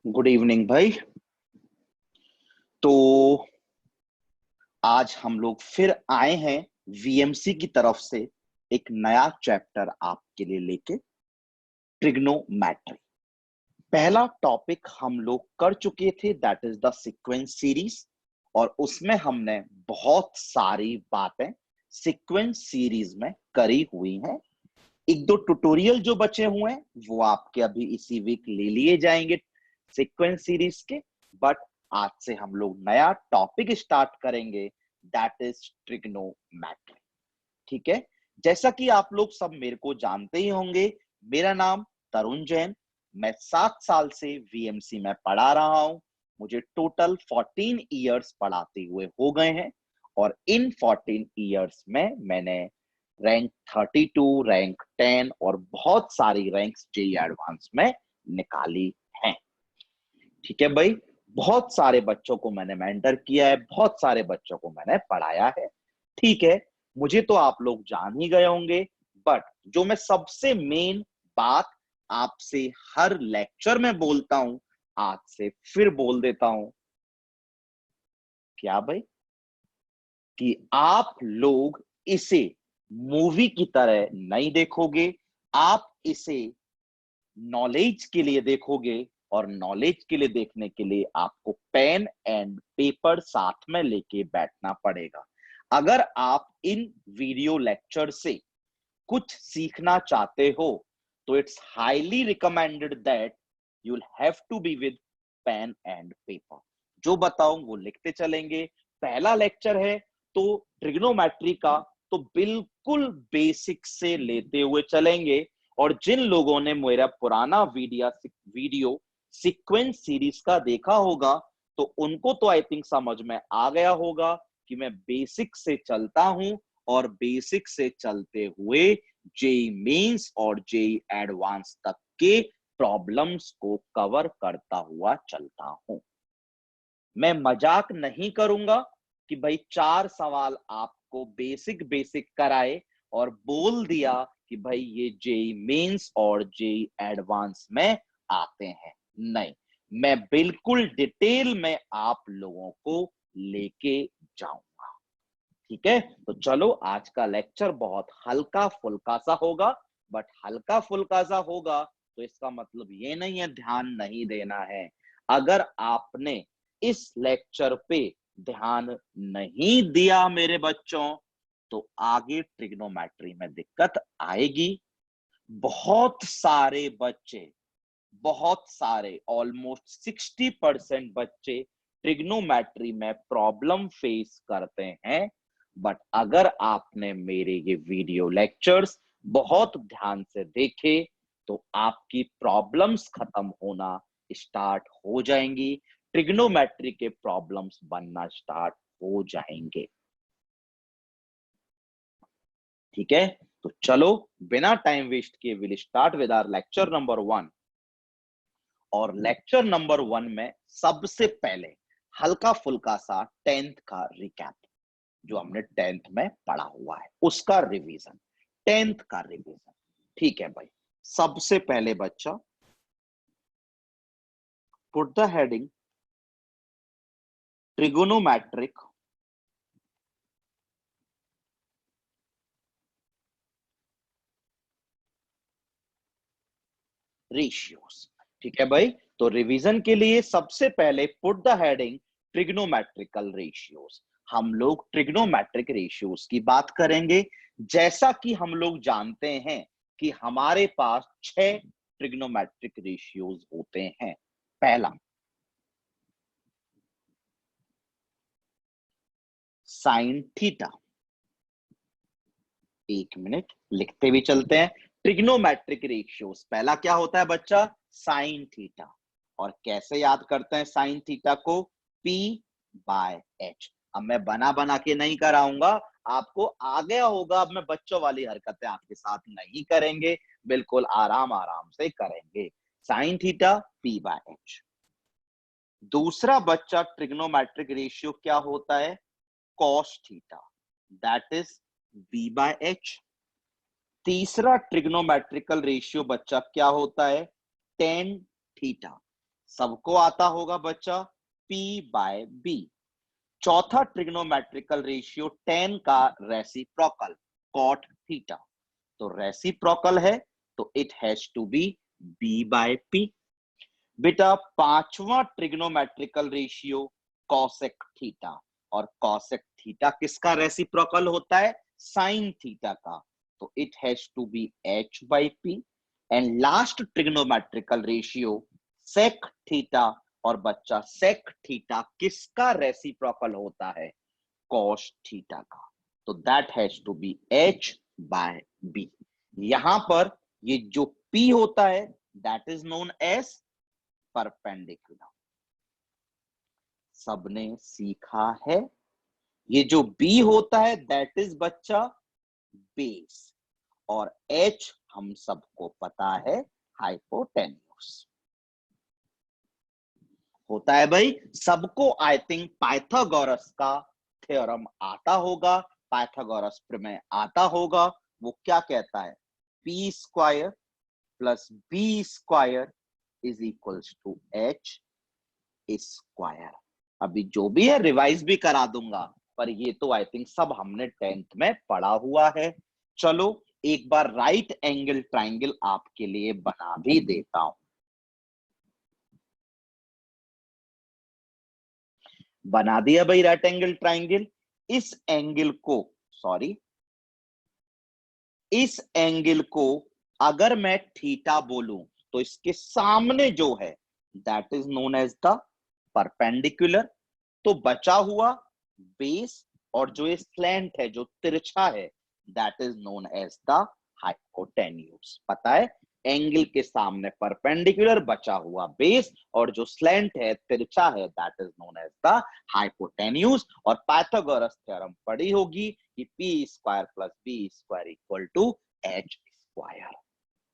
Good evening भाई। तो आज हम लोग फिर आए हैं वीएमसी की तरफ से एक नया चैप्टर आपके लिए लेके, ट्रिग्नोमेट्री। पहला टॉपिक हम लोग कर चुके थे, that is the sequence series. और उसमें हमने बहुत सारी बातें सीक्वेंस सीरीज में करी हुई हैं। एक दो ट्यूटोरियल जो बचे हुए हैं वो आपके अभी इसी वीक ले लिए जाएंगे सीक्वेंस सीरीज के। बट आज से हम लोग नया टॉपिक स्टार्ट करेंगे, दैट इज ट्रिग्नोमेट्री। ठीक है। जैसा कि आप लोग सब मेरे को जानते ही होंगे, मेरा नाम तरुण जैन। मैं 7 साल से वीएमसी में पढ़ा रहा हूं। मुझे टोटल 14 इयर्स पढ़ाते हुए हो गए हैं। और इन 14 इयर्स में मैंने रैंक 32, रैंक 10 और बहुत सारी रैंक्स जेई एडवांस में निकाली हैं। ठीक है भाई। बहुत सारे बच्चों को मैंने मेंटर किया है, बहुत सारे बच्चों को मैंने पढ़ाया है। ठीक है। मुझे तो आप लोग जान ही गए होंगे, बट जो मैं सबसे मेन बात आपसे हर लेक्चर में बोलता हूं, आज से फिर बोल देता हूं। क्या भाई? कि आप लोग इसे मूवी की तरह नहीं देखोगे, आप इसे नॉलेज के लिए देखोगे। और नॉलेज के लिए देखने के लिए आपको पेन एंड पेपर साथ में लेके बैठना पड़ेगा। अगर आप इन वीडियो लेक्चर से कुछ सीखना चाहते हो तो it's highly recommended that you will have to be with pen and paper. जो बताऊं वो लिखते चलेंगे। पहला लेक्चर है तो ट्रिग्नोमेट्री का, तो बिल्कुल बेसिक से लेते हुए चलेंगे। और जिन लोगों ने मेरा पुराना वीडियो सीक्वेंस सीरीज का देखा होगा तो उनको तो आई थिंक समझ में आ गया होगा कि मैं बेसिक से चलता हूं और बेसिक से चलते हुए जेई मेंस और जेई एडवांस तक के प्रॉब्लम्स को कवर करता हुआ चलता हूं। मैं मजाक नहीं करूंगा कि भाई 4 सवाल आपको बेसिक बेसिक कराए और बोल दिया कि भाई ये जेई मेंस और जेई एडवांस में आते हैं। नहीं, मैं बिल्कुल डिटेल में आप लोगों को लेके जाऊंगा। ठीक है। तो चलो, आज का लेक्चर बहुत हल्का फुल्का सा होगा। बट हल्का फुल्का सा होगा तो इसका मतलब ये नहीं है ध्यान नहीं देना है। अगर आपने इस लेक्चर पे ध्यान नहीं दिया मेरे बच्चों, तो आगे ट्रिग्नोमेट्री में दिक्कत आएगी। बहुत सारे बच्चे, बहुत सारे ऑलमोस्ट 60% बच्चे ट्रिग्नोमेट्री में प्रॉब्लम फेस करते हैं। बट अगर आपने मेरे ये वीडियो लेक्चर्स बहुत ध्यान से देखे तो आपकी प्रॉब्लम्स खत्म होना स्टार्ट हो जाएंगी, ट्रिग्नोमेट्री के प्रॉब्लम्स बनना स्टार्ट हो जाएंगे। ठीक है। तो चलो, बिना टाइम वेस्ट किए will start with our lecture number 1। और लेक्चर नंबर 1 में सबसे पहले हल्का फुल्का सा 10th का रिकैप, जो हमने 10th में पढ़ा हुआ है उसका रिवीजन। 10th का रिवीजन। ठीक है भाई। सबसे पहले बच्चा, put the heading trigonometric ratios. ठीक है भाई। तो रिवीजन के लिए सबसे पहले put the heading trigonometrical ratios. हम लोग ट्रिग्नोमेट्रिक रेशियोज की बात करेंगे। जैसा कि हम लोग जानते हैं कि हमारे पास 6 ट्रिग्नोमेट्रिक रेशियोज होते हैं। पहला, साइन थीटा। एक मिनट, लिखते भी चलते हैं। ट्रिग्नोमेट्रिक रेशियोज पहला क्या होता है बच्चा? Sine theta. और कैसे याद करते हैं साइन थीटा को? P by H। अब मैं बना बना के नहीं कराऊंगा, आपको आ गया होगा। अब मैं बच्चों वाली हरकतें आपके साथ नहीं करेंगे, बिल्कुल आराम आराम से करेंगे। Sine theta P by H। दूसरा बच्चा ट्रिग्नोमेट्रिक रेशियो क्या होता है? Cos theta, that is V by H। तीसरा ट्रिग्नोमेट्रिकल रेशियो बच्चा क्या होता है? टेन थीटा, सबको आता होगा बच्चा P/B। चौथा ट्रिग्नोमेट्रिकल रेशियो tan का रेसिप्रोकल cot थीटा, तो रेसिप्रोकल है तो it has to be B/P। बेटा पांचवा ट्रिग्नोमेट्रिकल रेशियो कॉसेक थीटा, और कॉसेक थीटा किसका रेसिप्रोकल होता है? साइन थीटा का, तो it has to be H/P। And last trigonometrical ratio sec theta, और बच्चा सेक थीटा किसका रेसिप्रोकल होता है? कॉस थीटा का, तो that has to B H/B। यहां पर ये जो P होता है that is known as perpendicular. सबने सीखा है। ये जो B होता है दैट इज बच्चा बेस, और H हम सबको पता है हाइपोटेन्यूस होता है। भाई सबको आई थिंक पाइथागोरस का थ्योरम आता होगा, पाइथागोरस प्रमेय आता होगा। वो क्या कहता है? P square plus B square is equals to H square. अभी जो भी है रिवाइज भी करा दूंगा, पर ये तो आई थिंक सब हमने 10th में पढ़ा हुआ है। चलो एक बार राइट एंगल ट्राइंगल आपके लिए बना भी देता हूं। बना दिया भाई राइट एंगल ट्राइंगल। इस एंगल को, सॉरी, इस एंगल को अगर मैं थीटा बोलूं तो इसके सामने जो है that is known as the perpendicular. तो बचा हुआ बेस, और जो ये स्लैंट है, जो तिरछा है, that is known as the hypotenuse. पता है, एंगल के सामने परपेंडिकुलर, बचा हुआ बेस, और जो स्लैंट है, तिरछा है, that is known as the hypotenuse. और पाइथागोरस थ्योरम पढ़ी होगी कि P square plus B square equal to H square.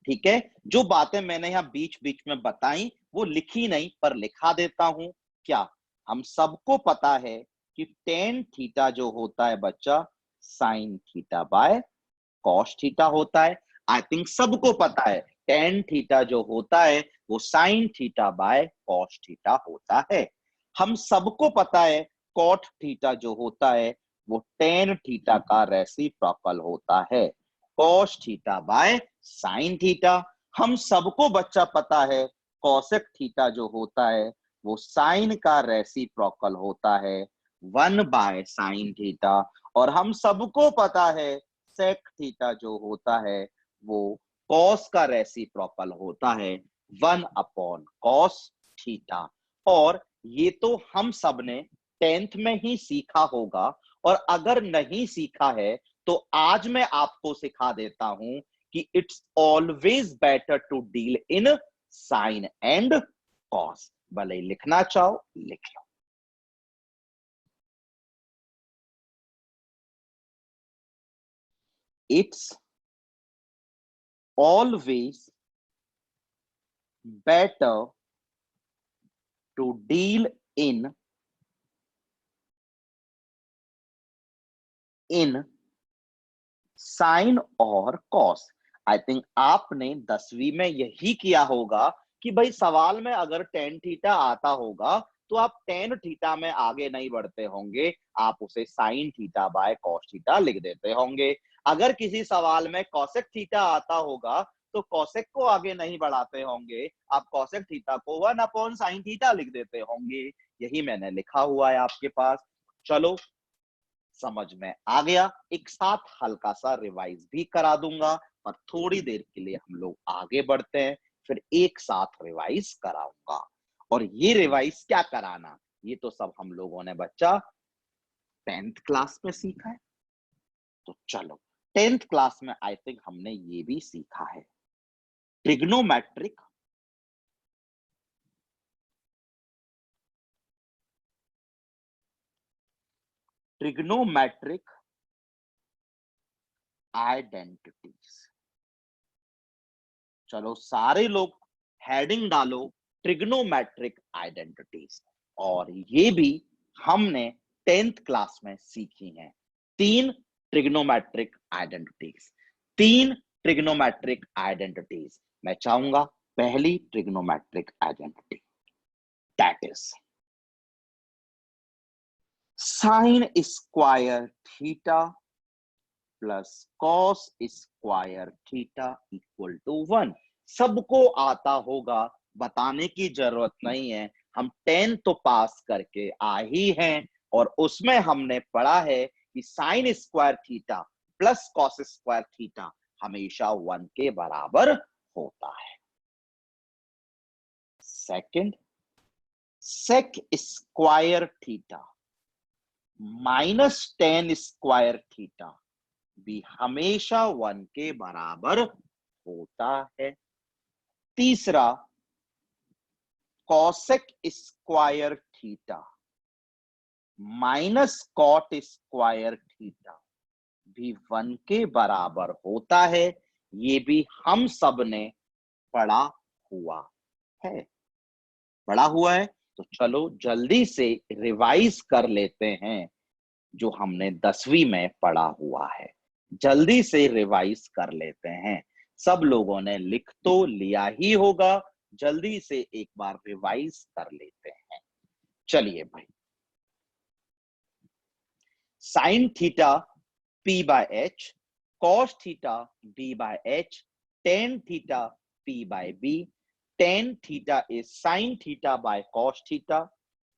ठीक है, जो बातें मैंने यहां बीच बीच में बताई वो लिखी नहीं, पर लिखा देता हूं। क्या हम सबको पता है कि टेन थीटा जो होता है बच्चा sine theta by cos theta होता है। आई थिंक सबको पता है टेन थीटा जो होता है वो sign theta by cos theta होता है। हम सबको पता है कॉट थीटा जो होता है वो टेन थीटा का रेसिप्रोकल होता है, cos theta by sine theta. हम सबको बच्चा पता है कॉसेक थीटा जो होता है वो साइन का रेसिप्रोकल होता है 1/साइन थीटा। और हम सबको पता है सेक थीटा जो होता है वो कॉस का रेसिप्रोकल होता है 1/कॉस थीटा। और ये तो हम सब ने 10th में ही सीखा होगा, और अगर नहीं सीखा है तो आज मैं आपको सिखा देता हूं कि it's always better to deal in sine and cos. भले ही लिखना चाहो लिख लो। It's always better to deal in sine और कॉस। आई थिंक आपने 10वीं में यही किया होगा कि भाई सवाल में अगर टेन थीटा आता होगा तो आप टेन थीटा में आगे नहीं बढ़ते होंगे, आप उसे sign theta by cos theta लिख देते होंगे। अगर किसी सवाल में कॉसेक थीटा आता होगा तो कॉसेक को आगे नहीं बढ़ाते होंगे, आप कॉसेक थीटा को 1/साइन थीटा लिख देते होंगे। यही मैंने लिखा हुआ है आपके पास। चलो समझ में आ गया। एक साथ हल्का सा रिवाइज भी करा दूंगा, और थोड़ी देर के लिए हम लोग आगे बढ़ते हैं, फिर एक साथ रिवाइज कराऊंगा। और ये रिवाइज क्या कराना, ये तो सब हम लोगों ने बच्चा 10th क्लास में सीखा है। तो चलो 10th क्लास में आई थिंक हमने ये भी सीखा है ट्रिग्नोमेट्रिक ट्रिग्नोमेट्रिक आइडेंटिटीज। चलो सारे लोग हेडिंग डालो ट्रिग्नोमेट्रिक आइडेंटिटीज। और ये भी हमने 10th क्लास में सीखी हैं। तीन ट्रिग्नोमेट्रिक आइडेंटिटीज, तीन ट्रिग्नोमेट्रिक आइडेंटिटीज। मैं चाहूंगा पहली trigonometric identity, that is sine square theta plus cos square theta equal to 1। सबको आता होगा, बताने की जरूरत नहीं है, हम 10 तो पास करके आ ही हैं, और उसमें हमने पढ़ा है कि sine square theta plus cos square theta हमेशा 1 के बराबर होता है। Second, sec square theta minus tan square theta भी हमेशा 1 के बराबर होता है। तीसरा, cosec square theta minus cot square theta भी 1 के बराबर होता है। ये भी हम सब ने पढ़ा हुआ है, पढ़ा हुआ है। तो चलो जल्दी से रिवाइज कर लेते हैं जो हमने 10वीं में पढ़ा हुआ है, जल्दी से रिवाइज कर लेते हैं। सब लोगों ने लिख तो लिया ही होगा, जल्दी से एक बार रिवाइज कर लेते हैं। चलिए भाई, sine theta P by H, cos theta B by H, tan theta P by B, tan theta is sine theta by cos theta,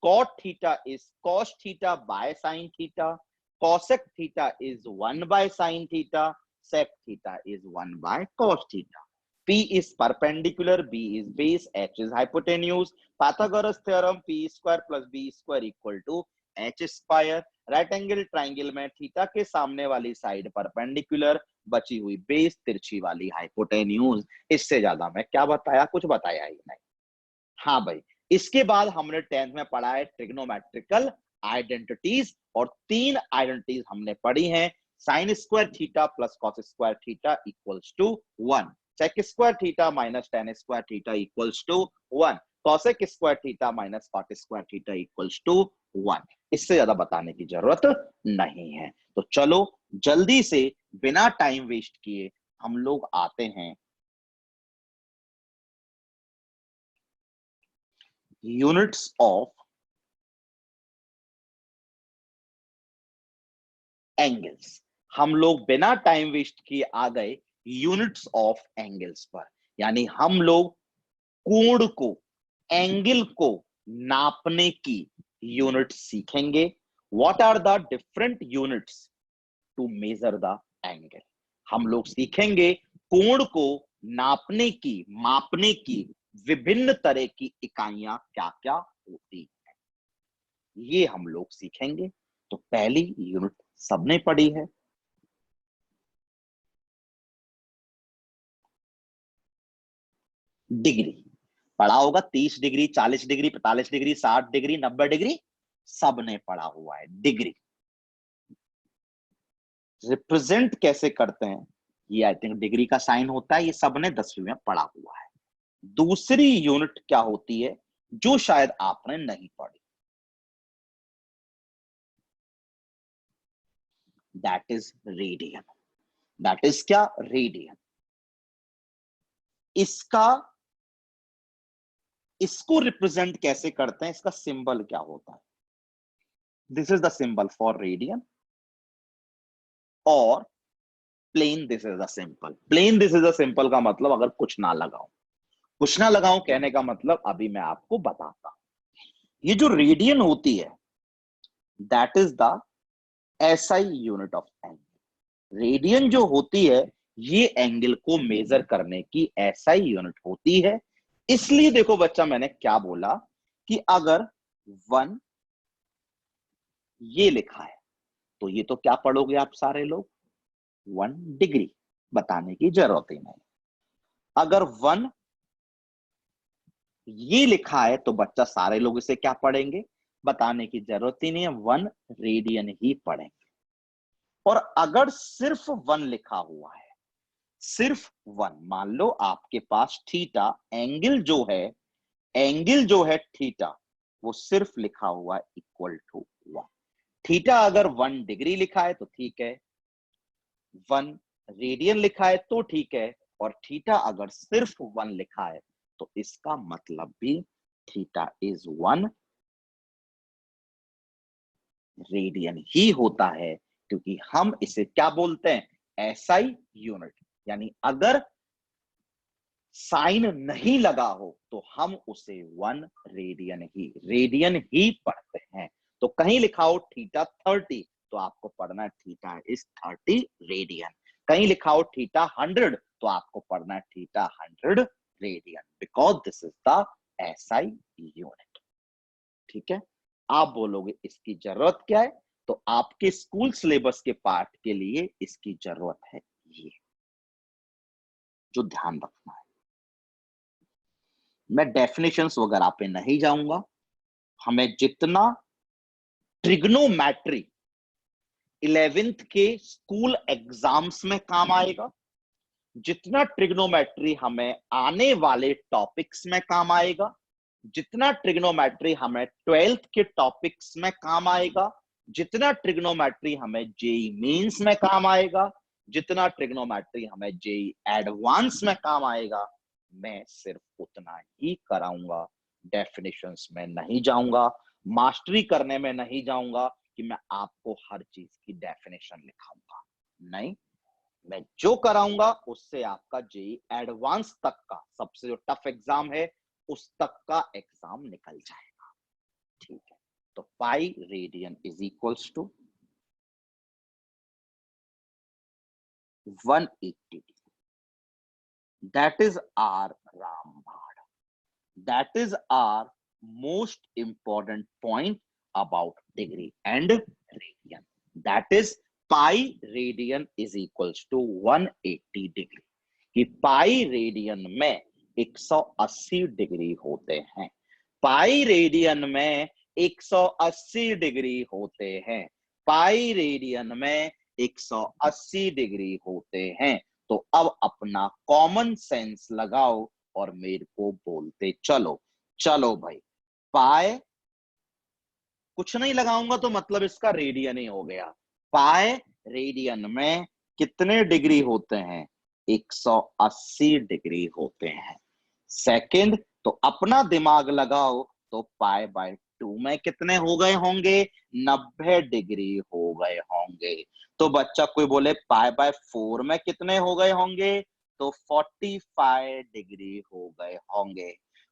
cot theta is cos theta by sine theta, cosec theta is 1 by sin theta, sec theta is 1 by cos theta. P is perpendicular, B is base, H is hypotenuse. Pythagoras theorem, P square plus B square equal to H square. Right angle triangle में theta के सामने वाली side perpendicular, बची हुई base, तिरछी वाली hypotenuse. इससे ज्यादा मैं क्या बताया, कुछ बताया ही नहीं। हाँ भाई, इसके बाद हमने 10th में पढ़ा है ट्रिग्नोमेट्रिकल आइडेंटिटीज, और 3 आइडेंटिटीज हमने पढ़ी हैं। Sine square theta plus cos square theta equals to 1, sec square theta minus tan square theta equals to 1, cosec square theta minus cot square theta equals to 1। इससे ज्यादा बताने की जरूरत नहीं है। तो चलो जल्दी से बिना टाइम वेस्ट किए हम लोग आते हैं यूनिट्स ऑफ एंगल्स। हम लोग बिना टाइम वेस्ट किए आ गए यूनिट्स ऑफ एंगल्स पर, यानी हम लोग कोण को, एंगल को नापने की यूनिट सीखेंगे। What are the different units to measure the angle. हम लोग सीखेंगे कोण को नापने की, मापने की विभिन्न तरह की इकाइयां क्या क्या होती हैं, ये हम लोग सीखेंगे। तो पहली यूनिट सबने पढ़ी है, डिग्री। पढ़ा होगा 30 degree, 40 degree, 45 degree, 60 degree, 90 degree, सबने पढ़ा हुआ है। डिग्री रिप्रेजेंट कैसे करते हैं, ये आई थिंक डिग्री का साइन होता है, ये सबने 10वीं में पढ़ा हुआ है। दूसरी यूनिट क्या होती है जो शायद आपने नहीं पढ़ी, that is radian. That is क्या, रेडियन। इसका, इसको रिप्रेजेंट कैसे करते हैं, इसका सिंबल क्या होता है, this is the symbol for radian, और plain this is the simple. Plain this is the simple का मतलब अगर कुछ ना लगाओ, कुछ ना लगाओ कहने का मतलब अभी मैं आपको बताता हूं। ये जो रेडियन होती है that is the SI unit of angle. Radian जो होती है ये एंगल को मेजर करने की एसआई यूनिट होती है। इसलिए देखो बच्चा, मैंने क्या बोला कि अगर 1 ये लिखा है तो ये तो क्या पढ़ोगे आप सारे लोग, 1 डिग्री, बताने की जरूरत ही नहीं। अगर 1 ये लिखा है तो बच्चा सारे लोग इसे क्या पढ़ेंगे, बताने की जरूरत ही नहीं है, 1 रेडियन ही पढ़ेंगे। और अगर सिर्फ 1 लिखा हुआ है, सिर्फ 1, मान लो आपके पास थीटा, एंगल जो है, एंगल जो है थीटा, वो सिर्फ लिखा हुआ इक्वल टू 1। थीटा अगर 1 डिग्री लिखा है तो ठीक है, 1 रेडियन लिखा है तो ठीक है, और थीटा अगर सिर्फ 1 लिखा है तो इसका मतलब भी थीटा इज 1 रेडियन ही होता है, क्योंकि हम इसे क्या बोलते हैं, एसआई यूनिट। यानी अगर साइन नहीं लगा हो तो हम उसे 1 रेडियन ही पढ़ते हैं। तो कहीं लिखा हो थीटा 30 तो आपको पढ़ना है थीटा इज 30 रेडियन। कहीं लिखा हो थीटा 100 तो आपको पढ़ना है theta 100 radian, because this is the SI unit. ठीक है, आप बोलोगे इसकी जरूरत क्या है, तो आपके स्कूल सिलेबस के पार्ट के लिए इसकी जरूरत है, ये जो ध्यान रखना है। मैं डेफिनेशंस वगैरह पे नहीं जाऊंगा, हमें जितना ट्रिग्नोमेट्री 11th के स्कूल एग्जाम्स में काम आएगा, जितना ट्रिग्नोमेट्री हमें आने वाले टॉपिक्स में काम आएगा, जितना ट्रिग्नोमेट्री हमें 12th के टॉपिक्स में काम आएगा, जितना ट्रिग्नोमेट्री हमें जेई मेंस में काम आएगा, जितना ट्रिग्नोमेट्री हमें जेई एडवांस में काम आएगा, मैं सिर्फ उतना ही कराऊंगा। डेफिनेशंस में नहीं जाऊंगा, मास्टरी करने में नहीं जाऊंगा कि मैं आपको हर चीज की डेफिनेशन लिखाऊंगा, नहीं। मैं जो कराऊंगा उससे आपका जेई एडवांस तक का सबसे जो टफ एग्जाम है उस तक का एग्जाम निकल जाएगा। ठीक है, तो pi radian is equals to 180 that is our रामबाण, that is our most important point about degree and radian, that is pi radian is equals to 180 degree. कि पाई रेडियन में 180 डिग्री होते हैं, पाई रेडियन में 180 degree होते हैं, pi radian में 180 degree होते हैं। तो अब अपना कॉमन सेंस लगाओ और मेरे को बोलते चलो। चलो भाई, पाए कुछ नहीं लगाऊंगा तो मतलब इसका रेडियन ही हो गया। पाए रेडियन में कितने डिग्री होते हैं, 180 डिग्री होते हैं। सेकंड, तो अपना दिमाग लगाओ, तो पाई बाय 2 में कितने हो गए होंगे, 90 डिग्री हो गए होंगे। तो बच्चा कोई बोले पाई बाय 4 में कितने हो गए होंगे, तो 45 डिग्री हो गए होंगे।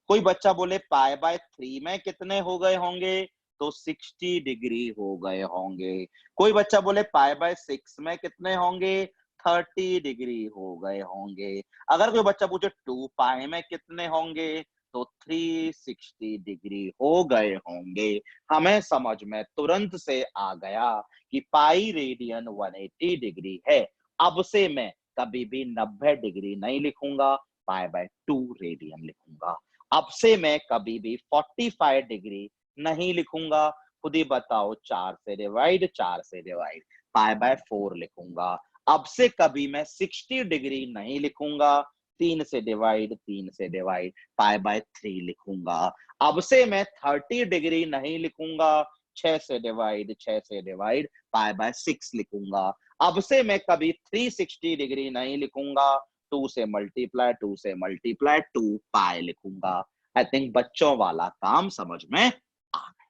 कोई बच्चा बोले पाई बाय 3 में कितने हो गए होंगे, तो 60 डिग्री हो गए होंगे। कोई बच्चा बोले पाई बाय 6 में कितने होंगे, 30 डिग्री हो गए होंगे। अगर कोई बच्चा पूछे 2 पाई में कितने होंगे, तो 360 डिग्री हो गए होंगे। हमें समझ में तुरंत से आ गया कि पाई रेडियन 180 डिग्री है। अब से मैं कभी भी 90 डिग्री नहीं लिखूंगा, पाई बाय 2 रेडियन लिखूंगा। अब से मैं कभी भी 45 डिग्री नहीं लिखूंगा, खुद ही बताओ, 4 से डिवाइड, 4 से डिवाइड, पाई बाय 4 लिखूंगा। अब से कभी मैं 60 डिग्री नहीं लिखूंगा, 3 से डिवाइड, 3 से डिवाइड, पाई बाय 3 लिखूंगा। अब से मैं 30 डिग्री नहीं लिखूंगा, 6 से डिवाइड, 6 से डिवाइड, पाई बाय 6 लिखूंगा। अब से मैं कभी 360 डिग्री नहीं लिखूंगा, 2 से मल्टीप्लाई, 2 से मल्टीप्लाई, 2 पाई लिखूंगा। आई थिंक बच्चों वाला काम समझ में आ गया।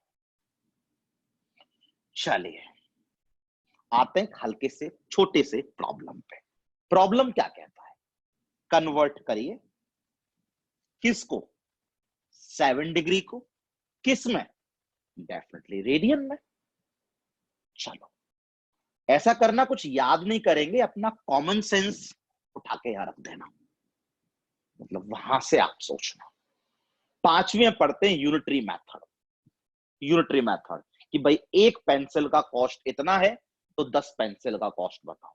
चलिए आते हैं हल्के से छोटे से प्रॉब्लम पे। प्रॉब्लम क्या कहता है, कन्वर्ट करिए किसको, 7 डिग्री को, किस में, डेफिनेटली रेडियन में। चलो ऐसा करना, कुछ याद नहीं करेंगे, अपना कॉमन सेंस उठा के यहां रख देना, मतलब वहां से आप सोचना। 5वीं में पढ़ते हैं यूनिटरी मेथड। यूनिटरी मेथड कि भाई एक पेंसिल का कॉस्ट इतना है तो 10 पेंसिल का कॉस्ट बताओ।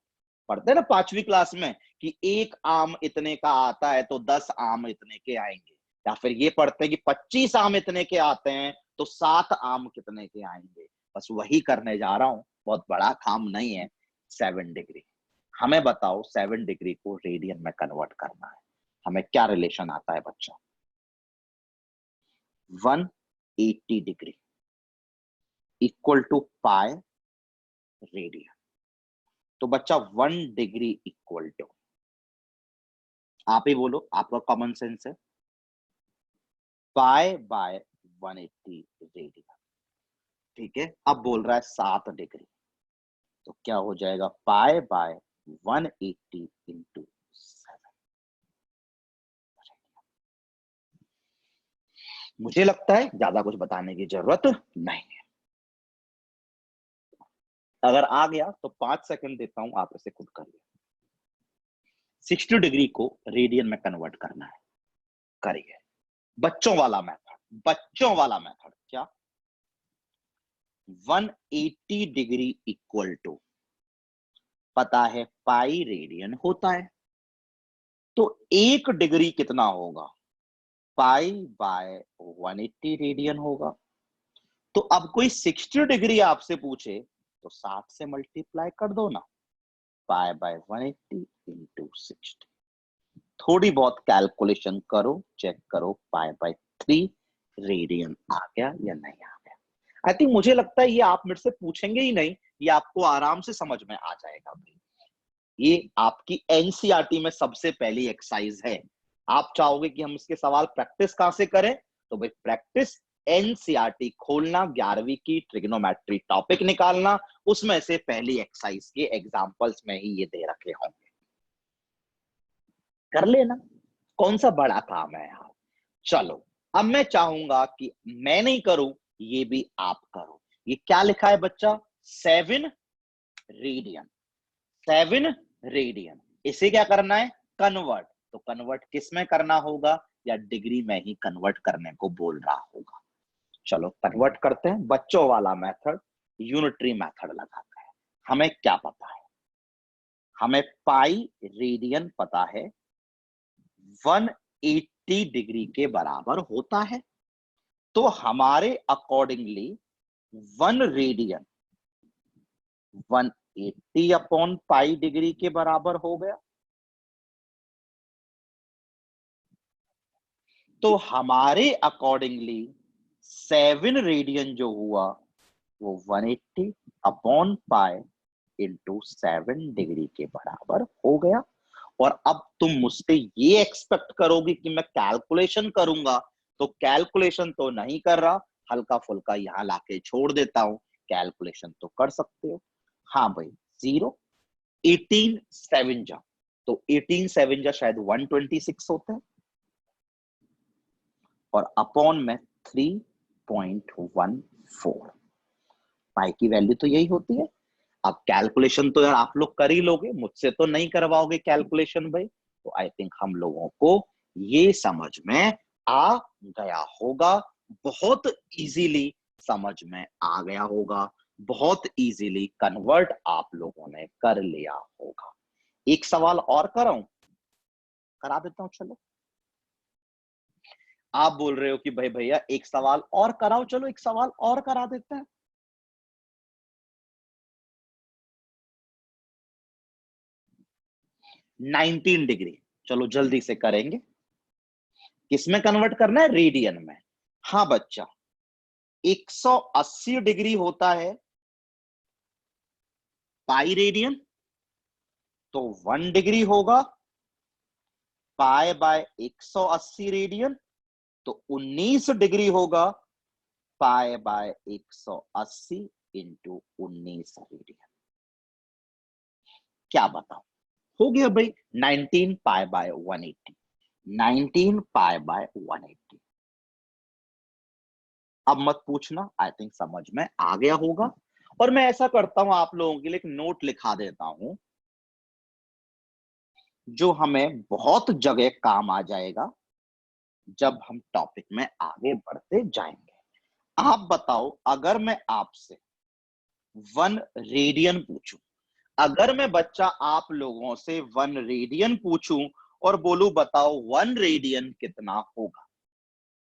पढ़ते हैं ना 5वीं क्लास में कि एक आम इतने का आता है तो 10 आम इतने के आएंगे। या फिर ये पढ़ते हैं कि 25 आम इतने के आते हैं तो 7 आम कितने के आएंगे। बस वही करने जा रहा हूं, बहुत बड़ा काम नहीं है। 7 डिग्री, हमें बताओ 7 डिग्री को रेडियन में कन्वर्ट करना है, हमें क्या रिलेशन आता है बच्चा, 180 degree equal to pi radian. तो बच्चा 1 डिग्री इक्वल टू, आप ही बोलो, आपका कॉमन सेंस है, पाई बाय 180 रेडियन। ठीक है, अब बोल रहा है 7 डिग्री, तो क्या हो जाएगा पाई बाय 180 इंटू 7। मुझे लगता है ज्यादा कुछ बताने की जरूरत नहीं है। अगर आ गया तो 5 सेकंड देता हूं, आप इसे खुद करिए। 60 डिग्री को रेडियन में कन्वर्ट करना है, करिए। बच्चों वाला मेथड, बच्चों वाला मेथड क्या? 180 डिग्री इक्वल टू, पता है पाई रेडियन होता है, तो 1 डिग्री कितना होगा? पाई बाय 180 रेडियन होगा। तो अब कोई 60 डिग्री आपसे पूछे तो 60 से मल्टीप्लाई कर दो ना, पाई बाय 180 इंटू 60। थोड़ी बहुत कैलकुलेशन करो, चेक करो पाई बाय 3 रेडियन आ गया या नहीं आ गया। आई थिंक, मुझे लगता है ये आप मेरे से पूछेंगे ही नहीं, ये आपको आराम से समझ में आ जाएगा भाई। ये आपकी एनसीईआरटी में सबसे पहली एक्सरसाइज है। आप चाहोगे कि हम इसके सवाल प्रैक्टिस कहां से करें, तो भाई प्रैक्टिस एनसीईआरटी खोलना, 11वीं की ट्रिग्नोमेट्री टॉपिक निकालना, उसमें से पहली एक्सरसाइज के एग्जांपल्स में ही ये दे रखे होंगे, कर लेना। कौन सा बड़ा काम है यार। चलो, अब मैं चाहूंगा कि मैं नहीं करूं, ये भी आप करो। ये क्या लिखा है बच्चा? 7 रेडियन। 7 रेडियन, इसे क्या करना है? कन्वर्ट। तो कन्वर्ट किस में करना होगा, या डिग्री में ही कन्वर्ट करने को बोल रहा होगा? चलो कन्वर्ट करते हैं। बच्चों वाला मेथड, यूनिटरी मेथड लगाते हैं। हमें क्या पता है? हमें पाई रेडियन पता है 180 डिग्री के बराबर होता है, तो हमारे accordingly 1 radian 180 upon pi degree के बराबर हो गया। तो हमारे अकॉर्डिंगली 7 रेडियन जो हुआ वो 180 अपॉन पाई इंटू 7 डिग्री के बराबर हो गया। और अब तुम मुझसे ये एक्सपेक्ट करोगे कि मैं कैलकुलेशन करूंगा, तो कैलकुलेशन तो नहीं कर रहा, हल्का फुल्का यहां लाके छोड़ देता हूं। कैलकुलेशन तो कर सकते हो। हाँ भाई, 0 18 7 जा, तो 18 7 जा शायद 126 होता है, और अपॉन में 3.14। पाई की वैल्यू तो यही होती है। अब कैलकुलेशन तो यार आप लोग कर ही लोगे, मुझसे तो नहीं करवाओगे कैलकुलेशन भाई। तो आई थिंक हम लोगों को ये समझ में आ गया होगा, बहुत इजीली समझ में आ गया होगा, बहुत इजीली कन्वर्ट आप लोगों ने कर लिया होगा। एक सवाल और कराऊं? करा देता हूं, चलो। आप बोल रहे हो कि भाई भैया एक सवाल और कराओ, चलो एक सवाल और करा देते हैं। 19 डिग्री, चलो जल्दी से करेंगे। किसमें कन्वर्ट करना है? रेडियन में। हाँ बच्चा, 180 डिग्री होता है पाई रेडियन, तो 1 डिग्री होगा पाई बाय 180 रेडियन, तो 19 डिग्री होगा पाई बाय 180 इंटू 19 रेडियन। क्या बताओ, हो गया भाई 19 पाई बाय 180। 19 pi by 180। अब मत पूछना, आई थिंक समझ में आ गया होगा। और मैं ऐसा करता हूं, आप लोगों के लिए एक नोट लिखा देता हूं, जो हमें बहुत जगह काम आ जाएगा जब हम टॉपिक में आगे बढ़ते जाएंगे। आप बताओ, अगर मैं आपसे 1 रेडियन पूछूं, अगर मैं बच्चा आप लोगों से 1 रेडियन पूछूं और बोलूं बताओ 1 रेडियन कितना होगा,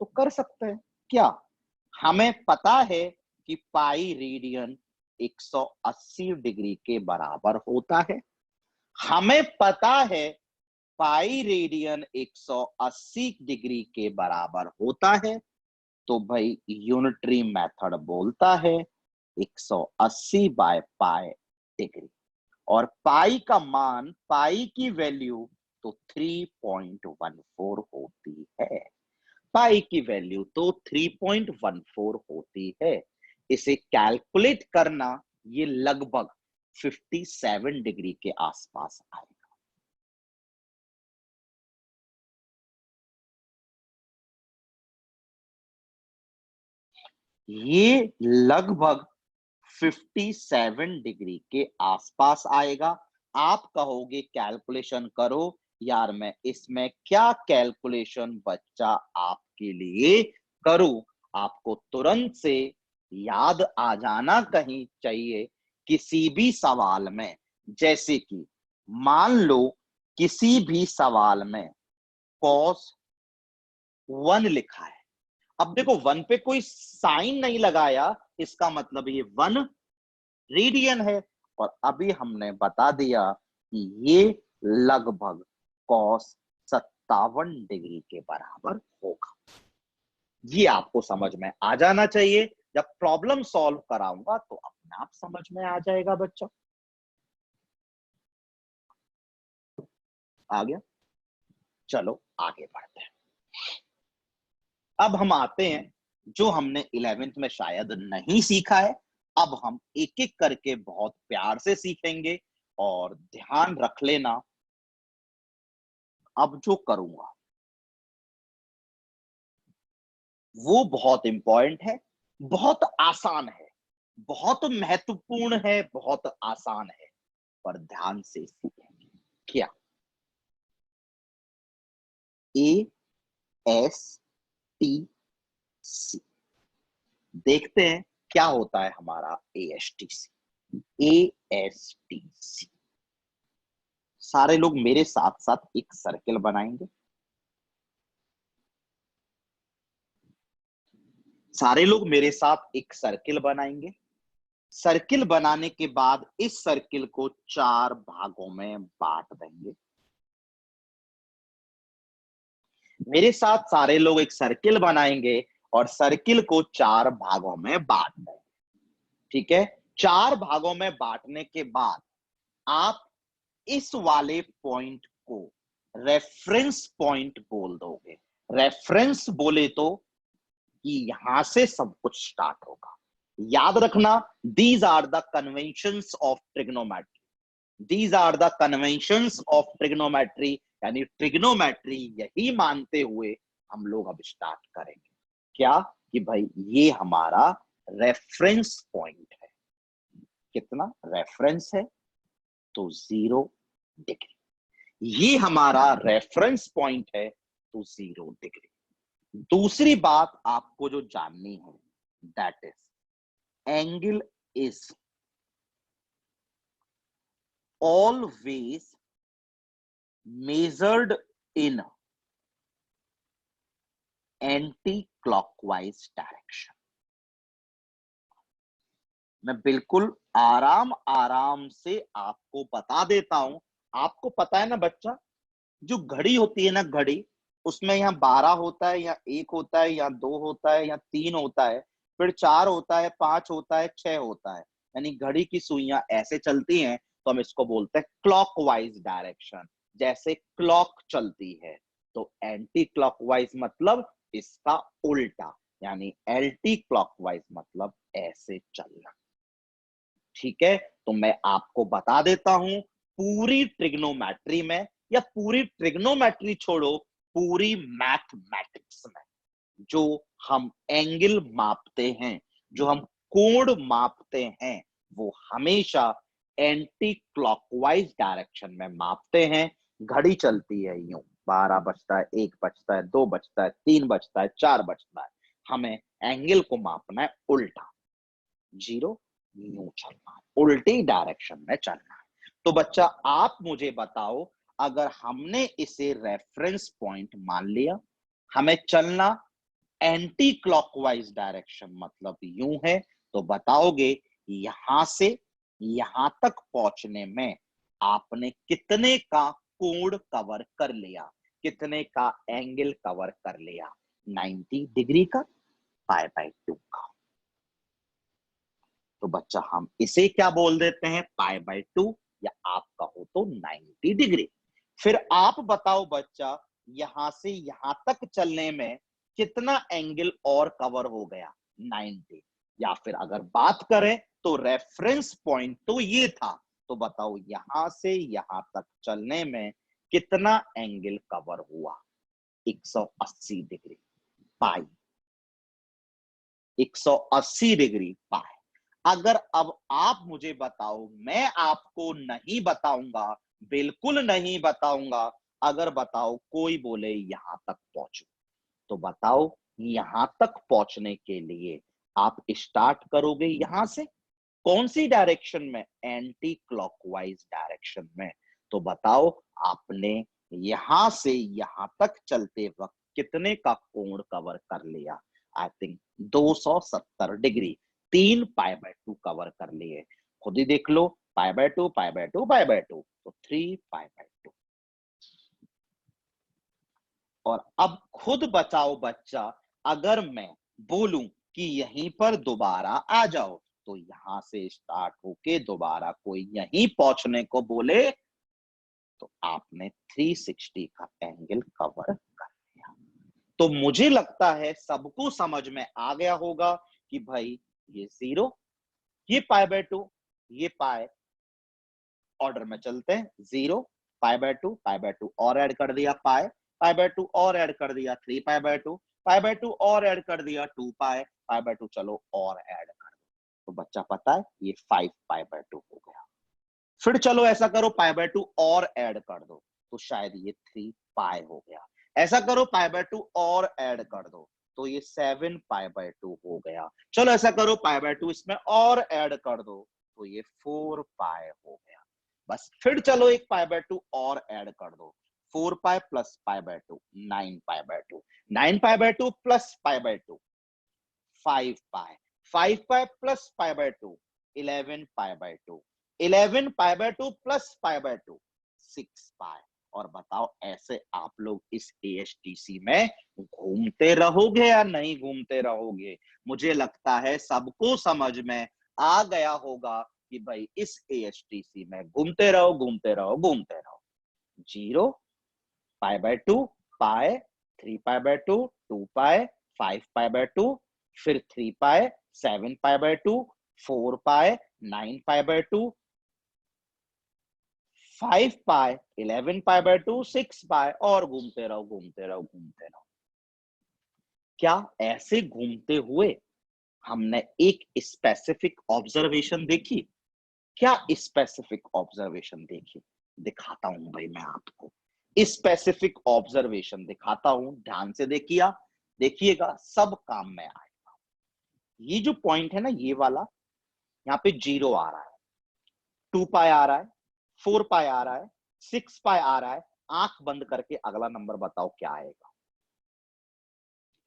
तो कर सकते हैं क्या? हमें पता है कि पाई रेडियन 180 डिग्री के बराबर होता है। हमें पता है पाई रेडियन 180 डिग्री के बराबर होता है। तो भाई यूनिटरी मेथड बोलता है 180 बाय पाई डिग्री, और पाई का मान, पाई की वैल्यू तो 3.14 होती है। पाई की वैल्यू तो 3.14 होती है। इसे कैलकुलेट करना, ये लगभग 57 डिग्री के आसपास आएगा। ये लगभग 57 डिग्री के आसपास आएगा। आप कहोगे कैलकुलेशन करो, यार मैं इसमें क्या कैलकुलेशन बच्चा आपके लिए करूं? आपको तुरंत से याद आ जाना कहीं चाहिए किसी भी सवाल में। जैसे कि मान लो किसी भी सवाल में cos 1 लिखा है। अब देखो 1 पे कोई साइन नहीं लगाया, इसका मतलब ये 1 रेडियन है। और अभी हमने बता दिया कि ये लगभग cos 57 डिग्री के बराबर होगा। ये आपको समझ में आ जाना चाहिए। जब प्रॉब्लम सॉल्व कराऊंगा तो अपने आप समझ में आ जाएगा बच्चा। आ गया? चलो आगे बढ़ते हैं। अब हम आते हैं जो हमने 11th में शायद नहीं सीखा है। अब हम एक एक करके बहुत प्यार से सीखेंगे। और ध्यान रख लेना, अब जो करूंगा वो बहुत इंपॉर्टेंट है, बहुत आसान है, बहुत महत्वपूर्ण है, बहुत आसान है, पर ध्यान से सीखेंगे। क्या? A S T C. देखते हैं क्या होता है हमारा ASTC। ASTC, सारे लोग मेरे साथ साथ एक सर्किल बनाएंगे। सारे लोग मेरे साथ एक सर्किल बनाएंगे। सर्किल बनाने के बाद इस सर्किल को 4 भागों में बांट देंगे। मेरे साथ सारे लोग एक सर्किल बनाएंगे और सर्किल को 4 भागों में बांट देंगे। ठीक है? 4 भागों में बांटने के बाद आप इस वाले पॉइंट को रेफरेंस पॉइंट बोल दोगे। रेफरेंस बोले तो कि यहां से सब कुछ स्टार्ट होगा। याद रखना, these are the conventions of trigonometry. These are the conventions of trigonometry, यानी ट्रिग्नोमेट्री यही मानते हुए हम लोग अब स्टार्ट करेंगे। क्या? कि भाई ये हमारा रेफरेंस पॉइंट है। कितना रेफरेंस है? तो 0 डिग्री। ये हमारा रेफरेंस पॉइंट है, तो 0 डिग्री। दूसरी बात आपको जो जाननी है, that is angle is always measured in anti clockwise direction. मैं बिल्कुल आराम आराम से आपको बता देता हूं। आपको पता है ना बच्चा, जो घड़ी होती है ना, घड़ी, उसमें यहाँ 12 होता है, या 1 होता है, या 2 होता है, या 3 होता है, फिर 4 होता है, 5 होता है, 6 होता है। यानी घड़ी की सुइयां ऐसे चलती हैं, तो हम इसको बोलते हैं क्लॉकवाइज डायरेक्शन। जैसे क्लॉक चलती है, तो एंटी क्लॉकवाइज मतलब इसका उल्टा, यानी एल्टी क्लॉकवाइज मतलब ऐसे चलना। ठीक है? तो मैं आपको बता देता हूं, पूरी ट्रिग्नोमेट्री में, या पूरी ट्रिग्नोमेट्री छोड़ो, पूरी मैथमेटिक्स में जो हम एंगल मापते हैं, जो हम कोण मापते हैं, वो हमेशा एंटी क्लॉकवाइज डायरेक्शन में मापते हैं। घड़ी चलती है यूं, 12 बजता है, 1 बजता है, 2 बजता है, 3 बजता है, 4 बजता है। हमें एंगल को मापना है उल्टा, 0 यूं चलना है, उल्टी डायरेक्शन में चलना है। तो बच्चा आप मुझे बताओ, अगर हमने इसे रेफरेंस पॉइंट मान लिया, हमें चलना एंटी क्लॉकवाइज डायरेक्शन मतलब यूं है, तो बताओगे यहां से यहां तक पहुंचने में आपने कितने का कोण कवर कर लिया, कितने का एंगल कवर कर लिया? 90 डिग्री का, पाई बाय 2 का। तो बच्चा हम इसे क्या बोल देते हैं? पाई बाय 2, या आप कहो तो 90 डिग्री। फिर आप बताओ बच्चा, यहां से यहां तक चलने में कितना एंगल और कवर हो गया, 90। या फिर अगर बात करें तो रेफरेंस पॉइंट तो ये था, तो बताओ यहां से यहां तक चलने में कितना एंगल कवर हुआ, 180 डिग्री पाई, 180 डिग्री पाई। अगर अब आप मुझे बताओ, मैं आपको नहीं बताऊंगा, बिल्कुल नहीं बताऊंगा, अगर बताओ कोई बोले यहां तक पहुंचो, तो बताओ यहां तक पहुंचने के लिए आप स्टार्ट करोगे यहां से, कौन सी डायरेक्शन में, एंटी क्लॉकवाइज डायरेक्शन में। तो बताओ आपने यहां से यहां तक चलते वक्त कितने का कोण कवर कर लिया, I think 270 degree, 3 pi by 2 cover कर लिए। खुद ही देख लो, pi by 2 pi by 2 pi by 2, तो 3 पाई बाय 2। और अब खुद बचाओ बच्चा, अगर मैं बोलूं कि यहीं पर दोबारा आ जाओ, तो यहां से स्टार्ट होके दोबारा कोई यहीं पहुंचने को बोले, तो आपने 360 का एंगल कवर कर लिया। तो मुझे लगता है सबको समझ में आ गया होगा कि भाई ये 0, ये पाई बाय 2, ये पाई, ऑर्डर में चलते हैं, 0 पाई बाय 2 और ऐड कर दिया पाई, पाई बाय 2 और ऐड कर दिया 3 पाई बाय 2, पाई बाय 2 और ऐड कर दिया 2 पाई, पाई बाय 2 चलो और ऐड कर दो, तो बच्चा पता है ये 5 पाई बाय 2 हो गया। फिर चलो ऐसा करो, पाई बाय 2 और ऐड कर दो, तो शायद ये 3 पाई हो गया। ऐसा करो, पाई बाय 2 और ऐड कर दो, तो ये 7 पाई बाय 2 हो गया। चलो ऐसा करो, पाई बाय 2 इसमें और ऐड कर दो, तो ये 4 पाई हो गया। बस फिर चलो एक पाई बाय 2 और ऐड कर दो, 4 pi plus pi by 2, 9 pi by 2, 9 pi by 2 plus pi by 2, 5 pi, 5 pi plus pi by 2, 11 pi by 2, 11 pi by 2 plus pi by 2, 6 पाई। और बताओ ऐसे आप लोग इस एएसटीसी में घूमते रहोगे या नहीं घूमते रहोगे। मुझे लगता है सबको समझ में आ गया होगा कि भाई इस एएसटीसी में घूमते रहो घूमते रहो घूमते रहो। 0 पाई by 2 pi, 3 pi by 2 2 pi, 5 pi by 2, फिर 3 पाई, 7 पाई by 2, 4 pi, 9 pi by 2, 5 pi, 11 pi by 2, 6 पाई, और घूमते रहो घूमते रहो घूमते रहो। क्या ऐसे घूमते हुए हमने एक स्पेसिफिक ऑब्जर्वेशन देखी? क्या स्पेसिफिक ऑब्जर्वेशन देखी? दिखाता हूं भाई मैं आपको, स्पेसिफिक ऑब्जर्वेशन दिखाता हूं, ध्यान से देखिए, देखिएगा सब काम में आएगा। ये जो पॉइंट है ना ये वाला, यहाँ पे 0 आ रहा है, 2 पाई आ रहा है, 4 पाई आ रहा है, 6 पाई आ रहा है, आंख बंद करके अगला नंबर बताओ क्या आएगा?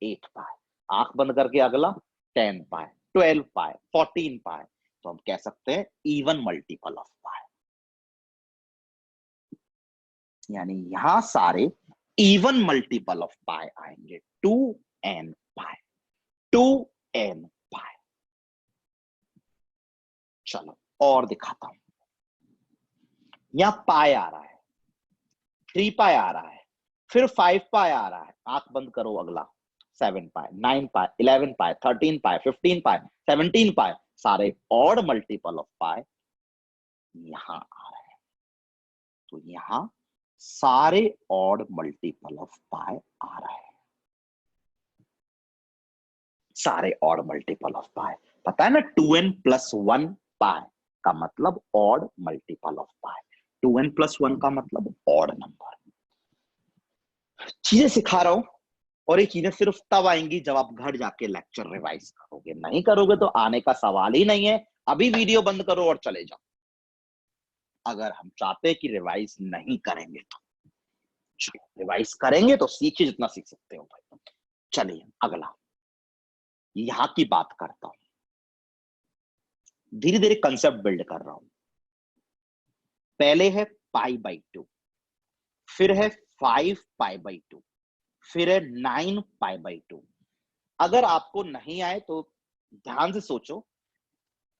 8 पाई। आंख बंद करके अगला 10 पाई, 12 पाई, 14 पाई। तो हम कह सकते हैं इवन मल्टीपल ऑफ पाई, यानी यहां सारे इवन मल्टीपल ऑफ पाई आएंगे, 2n पाई, 2n पाई। चलो और दिखाता हूं, यहां पाई आ रहा है, 3 पाई आ रहा है, फिर 5 पाई आ रहा है, आंख बंद करो अगला 7 पाई, 9 पाई, 11 पाई, 13 पाई, 15 पाई, 17 पाई, सारे ऑड मल्टीपल ऑफ पाई यहां आ रहे हैं। तो यहां सारे ऑड मल्टीपल ऑफ पाई आ रहे हैं, सारे ऑड मल्टीपल ऑफ पाई। पता है ना 2n प्लस 1 पाई का मतलब odd multiple of pi, 2n plus 1 का मतलब ऑड नंबर। चीजें सिखा रहा हूं, और ये चीजें सिर्फ तब आएंगी जब आप घर जाके लेक्चर रिवाइज करोगे, नहीं करोगे तो आने का सवाल ही नहीं है। अभी वीडियो बंद करो और चले जाओ, अगर हम चाहते हैं कि रिवाइज नहीं करेंगे तो। रिवाइज करेंगे तो सीखिए जितना सीख सकते हो भाई। चलिए अगला, यहां की बात करता हूं, धीरे धीरे कंसेप्ट बिल्ड कर रहा हूं। पहले है पाई बाई 2, फिर है 5 पाई बाई 2, फिर है 9 पाई बाई 2। अगर आपको नहीं आए तो ध्यान से सोचो,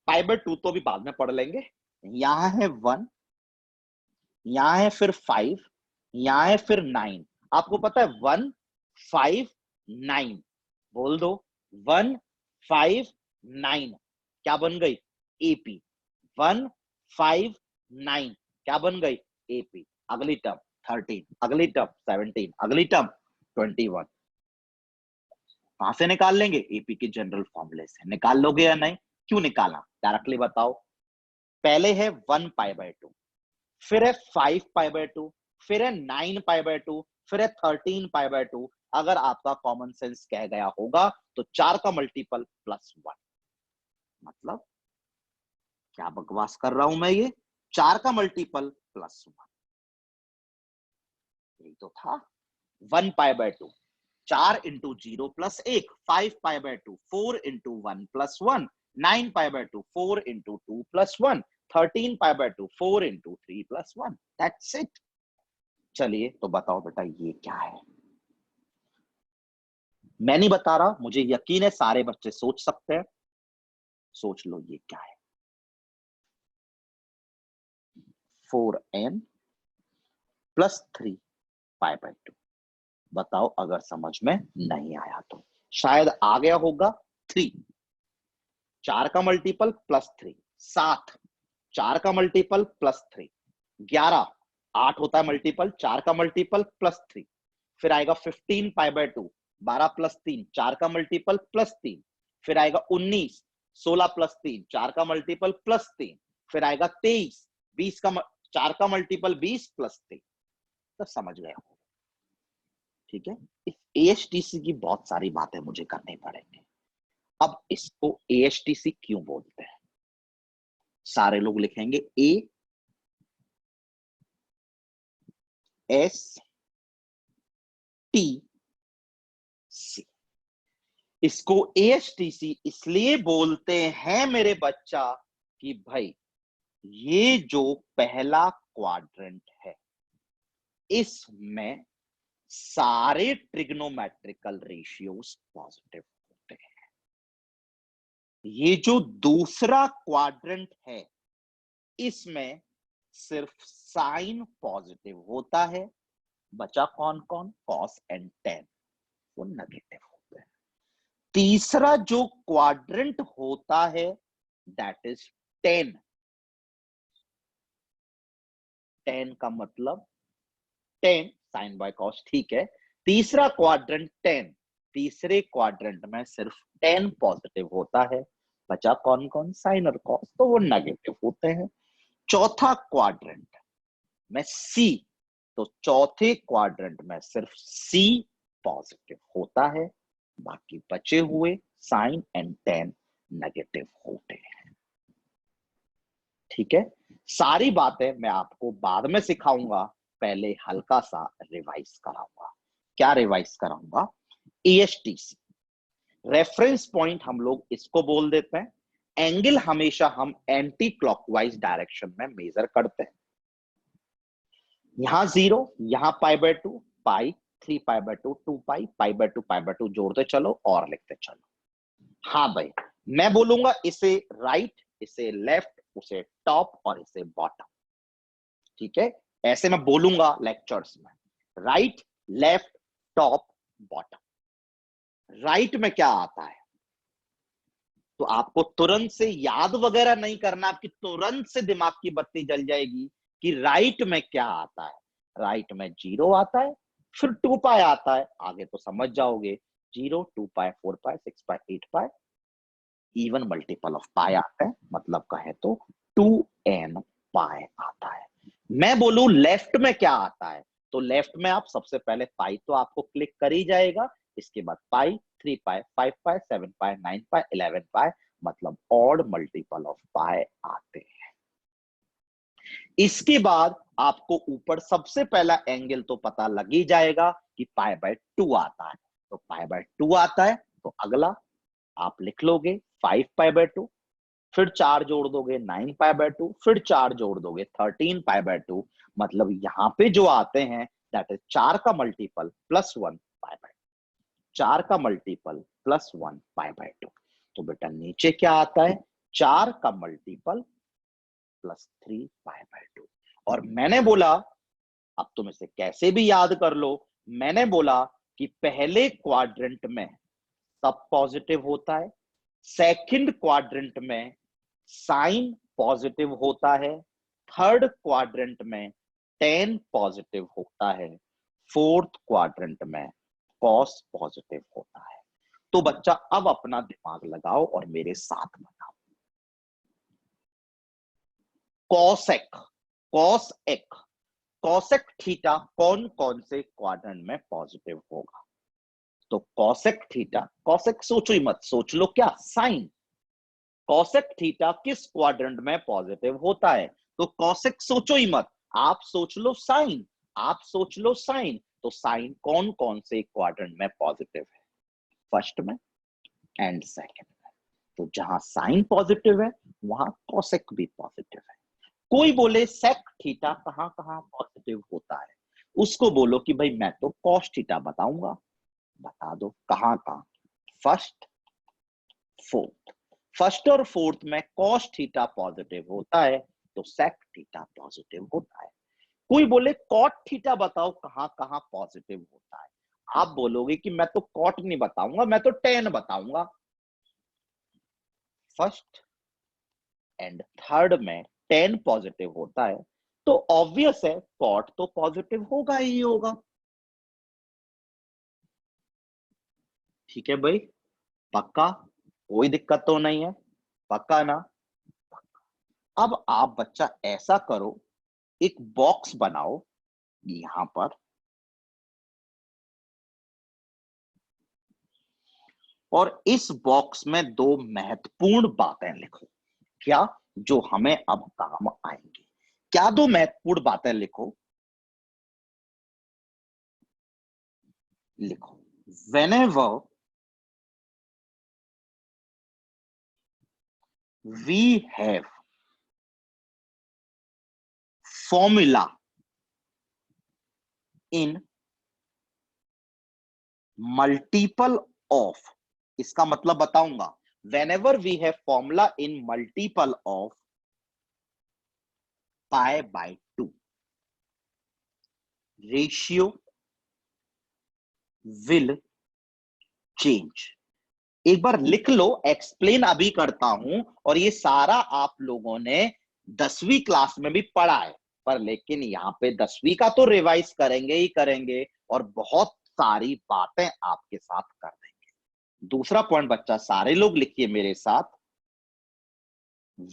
पाई बाई 2 तो अभी बाद में पढ़ लेंगे। यहां है 1, यहां है फिर 5, यहां है फिर 9। आपको पता है 1, 5, 9 बोल दो, 1 5 9 क्या बन गई? एपी। 1 5 9 क्या बन गई? एपी। अगली टर्म 13, अगली टर्म 17, अगली टर्म 21। कहां से निकाल लेंगे? एपी के जनरल फॉर्मूले से। निकाल लोगे या नहीं? क्यों निकालना, डायरेक्टली बताओ। पहले है 1 π/2, फिर है 5 π/2, फिर है 9 π/2, फिर है 13 π/2। अगर आपका कॉमन सेंस कह गया होगा तो 4 का मल्टीपल +1। मतलब क्या बकवास कर रहा हूं मैं ये? 4 का मल्टीपल +1, यही तो था। 1 π/2, 4 into 0 + 1, 5 π/2, 4 into 1 + 1, 9 π/2, 4 into 2 + 1, 13 π/2, 4 into 3 + 1। That's it. चलिए तो बताओ बेटा ये क्या है? मैं नहीं बता रहा, मुझे यकीन है सारे बच्चे सोच सकते हैं। सोच लो ये क्या है? 4n + 3 π/2। बताओ अगर समझ में नहीं आया तो। शायद आ गया होगा। 3, 4 का मल्टीपल +3, 7, 4 का मल्टीपल +3, 11, 8 होता है मल्टीपल, 4 का मल्टीपल +3, फिर आएगा 15 π/2, 12 + 3, 4 का मल्टीपल +3, फिर आएगा 19, 16 + 3, 4 का मल्टीपल +3, फिर आएगा 23, 20 का 4 का मल्टीपल 20 + 3। तो समझ गए हो? ठीक है। इस एएचटीसी की बहुत सारी बातें मुझे करनी पड़ेंगी। अब इसको एएचटीसी क्यों बोलते हैं? सारे लोग लिखेंगे ए एस टी सी। इसको एएचटीसी इसलिए बोलते हैं मेरे बच्चा कि भाई ये जो पहला क्वाड्रेंट है इसमें सारे ट्रिग्नोमेट्रिकल रेशियोज पॉजिटिव होते हैं। ये जो दूसरा क्वाड्रेंट है इसमें सिर्फ साइन पॉजिटिव होता है। बचा कौन कौन? कॉस एंड टेन, वो नेगेटिव होते हैं। तीसरा जो क्वाड्रेंट होता है दैट इज 10। 10 का मतलब 10 साइन बाय कॉस, ठीक है। तीसरा क्वाड्रेंट 10, तीसरे क्वाड्रेंट में सिर्फ 10 पॉजिटिव होता है। बचा कौन कौन? साइन और कॉस, तो वो नेगेटिव होते हैं। चौथा क्वाड्रेंट में सी, तो चौथे क्वाड्रेंट में सिर्फ सी पॉजिटिव होता है, बाकी बचे हुए साइन एंड टेन नेगेटिव होते हैं। ठीक है। सारी बातें मैं आपको बाद में सिखाऊंगा, पहले हल्का सा रिवाइज कराऊंगा। क्या रिवाइज कराऊंगा? एएचटीसी रेफरेंस पॉइंट हम लोग इसको बोल देते हैं। एंगल हमेशा हम एंटी क्लॉकवाइज डायरेक्शन में मेजर करते हैं। यहां 0, यहां π/2, पाई, 3 π/2, 2 पाई, π/2 जोड़ते चलो और लिखते चलो। हाँ भाई, मैं बोलूंगा इसे राइट, इसे लेफ्ट, उसे टॉप और इसे बॉटम। ठीक है, ऐसे मैं बोलूंगा लेक्चर्स में, right left top bottom. Right में क्या आता है तो आपको तुरंत से याद वगैरह नहीं करना, आपकी तुरंत से दिमाग की बत्ती जल जाएगी कि राइट में क्या आता है। राइट में 0 आता है, फिर 2 पाई आता है, आगे तो समझ जाओगे। 0, 2 पाई, 4 पाई, 6 पाई, 8 पाई, इवन मल्टीपल ऑफ पाई आता है, मतलब कहे तो 2n पाई आता है। मैं बोलूं लेफ्ट में क्या आता है तो लेफ्ट में आप सबसे पहले पाई तो आपको क्लिक कर ही जाएगा, इसके बाद पाई, 3 पाई, 5 पाई, 7 पाई, 9 पाई, 11 पाई, मतलब ऑड मल्टीपल ऑफ पाई आते हैं। इसके बाद आपको ऊपर सबसे पहला एंगल तो पता लग ही जाएगा कि π/2 आता है, तो π/2 आता है तो अगला आप लिख लोगे 5 π/2, फिर 4 जोड़ दोगे 9 π/2, फिर 4 जोड़ दोगे 13 π/2, मतलब यहां पे जो आते हैं दैट इज 4 का मल्टीपल +1 π/2, 4 का मल्टीपल +1 π/2। तो बेटा नीचे क्या आता है? 4 का मल्टीपल +3 π/2। और मैंने बोला, अब तुम इसे कैसे भी याद कर लो, मैंने बोला कि पहले क्वाड्रेंट में सब पॉजिटिव होता है, सेकंड क्वाड्रेंट में साइन पॉजिटिव होता है, थर्ड क्वाड्रेंट में टेन पॉजिटिव होता है, फोर्थ क्वाड्रेंट में कॉस पॉजिटिव होता है। तो बच्चा अब अपना दिमाग लगाओ और मेरे साथ बताओ। कॉसेक, कॉसेक, कॉसेक थीटा कौन कौन से क्वाड्रेंट में पॉजिटिव होगा? तो कॉसेक थीटा, कॉसेक सोचो ही मत, सोच लो क्या, साइन। कॉसेक थीटा किस क्वाड्रेंट में पॉजिटिव होता है? तो कॉसेक सोचो ही मत, आप सोच लो साइन, आप सोच लो साइन। तो साइन कौन कौन से क्वाड्रेंट में पॉजिटिव है? फर्स्ट में एंड सेकंड में। तो जहां साइन पॉजिटिव है वहां कॉसेक भी पॉजिटिव है। कोई बोले सेक थीटा कहां कहां पॉजिटिव होता है, उसको बोलो कि भाई मैं तो कॉस थीटा बताऊंगा। बता दो कहां कहां? First, fourth. फर्स्ट और फोर्थ में कॉस थीटा पॉजिटिव होता है, तो सेक थीटा पॉजिटिव होता है। कोई बोले कॉट थीटा बताओ कहां कहां पॉजिटिव होता है, आप बोलोगे कि मैं तो कॉट नहीं बताऊंगा, मैं तो टेन बताऊंगा। फर्स्ट एंड थर्ड में टेन पॉजिटिव होता है, तो ऑब्वियस है कॉट तो पॉजिटिव होगा ही होगा। ठीक है भाई, पक्का? कोई दिक्कत तो नहीं है, पक्का ना? अब आप बच्चा ऐसा करो, एक बॉक्स बनाओ यहां पर, और इस बॉक्स में दो महत्वपूर्ण बातें लिखो। क्या? जो हमें अब काम आएंगी। क्या दो महत्वपूर्ण बातें लिखो? लिखो, whenever we have formula in multiple of, इसका मतलब बताऊंगा, whenever we have formula in multiple of pi by 2, ratio will change। एक बार लिख लो, एक्सप्लेन अभी करता हूं, और ये सारा आप लोगों ने 10वीं क्लास में भी पढ़ा है, पर लेकिन यहां पे 10वीं का तो रिवाइज करेंगे ही करेंगे, और बहुत सारी बातें आपके साथ कर देंगे। दूसरा पॉइंट बच्चा सारे लोग लिखिए मेरे साथ,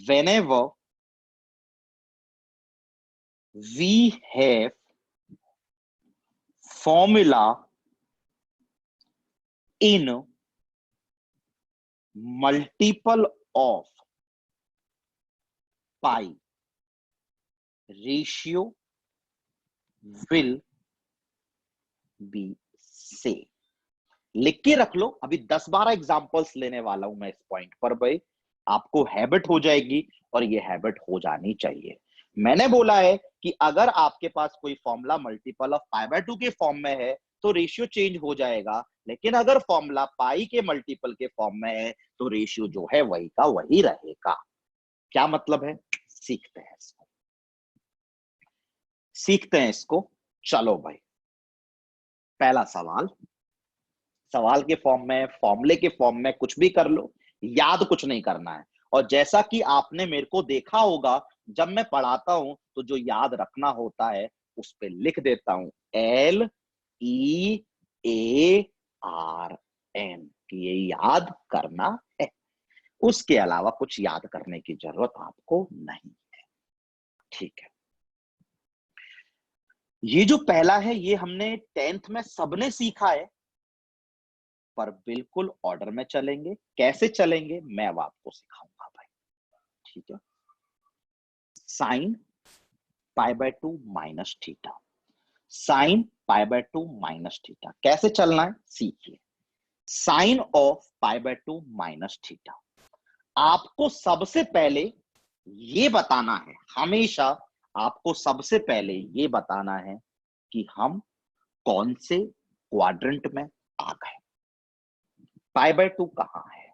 whenever we have formula in multiple of pi, ratio will be same। लिख के रख लो, अभी 10-12 एग्जांपल्स लेने वाला हूं मैं इस पॉइंट पर भाई, आपको हैबिट हो जाएगी, और ये हैबिट हो जानी चाहिए। मैंने बोला है कि अगर आपके पास कोई formula multiple of pi by 2 के फॉर्म में है तो रेशियो चेंज हो जाएगा, लेकिन अगर फॉर्मूला पाई के मल्टीपल के फॉर्म में है तो रेशियो जो है वही का वही रहेगा। क्या मतलब है? सीखते हैं इसको, सीखते हैं इसको। चलो भाई, पहला सवाल, सवाल के फॉर्म में, फॉर्मूले के फॉर्म में, कुछ भी कर लो, याद कुछ नहीं करना है। और जैसा कि आपने मेरे को देखा होगा, जब मैं पढ़ाता हूं तो जो याद रखना होता है उस पे लिख देता हूं LEARN, कि ये याद करना है। उसके अलावा कुछ याद करने की जरूरत आपको नहीं है। ठीक है, ये जो पहला है ये हमने 10th में सबने सीखा है, पर बिल्कुल ऑर्डर में चलेंगे। कैसे चलेंगे मैं अब आपको सिखाऊंगा भाई। ठीक है, sine pi by 2 minus theta, sine pi by 2 minus theta कैसे चलना है सीखिए। Sine of pi by 2 minus theta, आपको सबसे पहले ये बताना है, हमेशा आपको सबसे पहले ये बताना है कि हम कौन से क्वाड्रेंट में आ गए। पाई बाय 2 कहां है?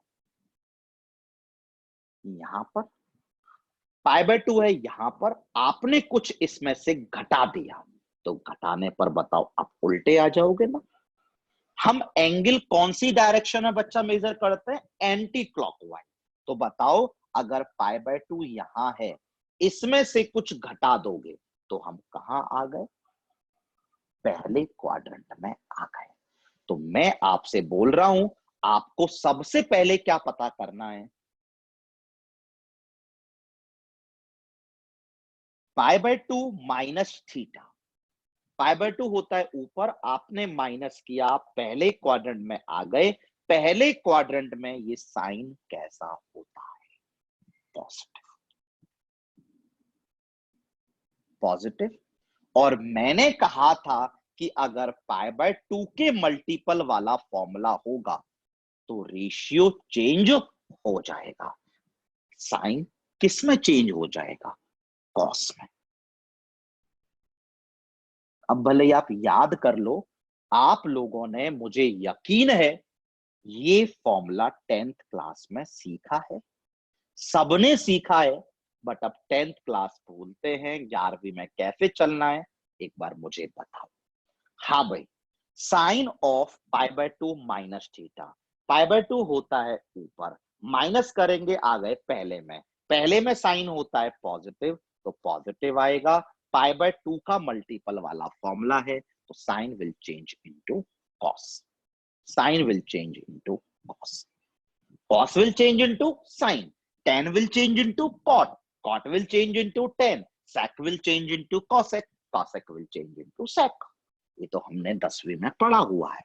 यहां पर। पाई बाय 2 है यहां पर, आपने कुछ इसमें से घटा दिया, तो घटाने पर बताओ आप उल्टे आ जाओगे ना? हम एंगल कौन सी डायरेक्शन में बच्चा मेजर करते हैं? Anti clockwise. तो बताओ, अगर पाई बाय 2 यहां है, इसमें से कुछ घटा दोगे तो हम कहां आ गए? पहले क्वाड्रेंट में आ गए। तो मैं आपसे बोल रहा हूं, आपको सबसे पहले क्या पता करना है? पाई by 2 minus theta. Pi by 2 होता है ऊपर, आपने माइनस किया, आप पहले क्वाड्रेंट में आ गए। पहले क्वाड्रेंट में ये साइन कैसा होता है? पॉजिटिव। पॉजिटिव। और मैंने कहा था कि अगर पाई बाय 2 के मल्टीपल वाला फॉर्मूला होगा तो रेशियो चेंज हो जाएगा। साइन किस में चेंज हो जाएगा? कॉस में। अब भले ही आप याद कर लो, आप लोगों ने, मुझे यकीन है, ये फॉर्मूला 10th क्लास में सीखा है, सबने सीखा है। बट अब 10th क्लास भूलते हैं, 11वीं में कैसे चलना है एक बार मुझे बताओ। हाँ भाई, sine of pi by 2 minus theta. Pi by 2 होता है ऊपर, माइनस करेंगे, आ गए पहले में। पहले में साइन होता है पॉजिटिव, तो पॉजिटिव आएगा। पाई बाय 2 का मल्टीपल वाला फॉर्मूला है, तो sine will change into cos. Sine will change into cos. Cos will change into sine. tan will change into cot. Cot will change into tan. Sec will change into cosec. Cosec will change into sec. ये तो हमने 10वीं में पढ़ा हुआ है,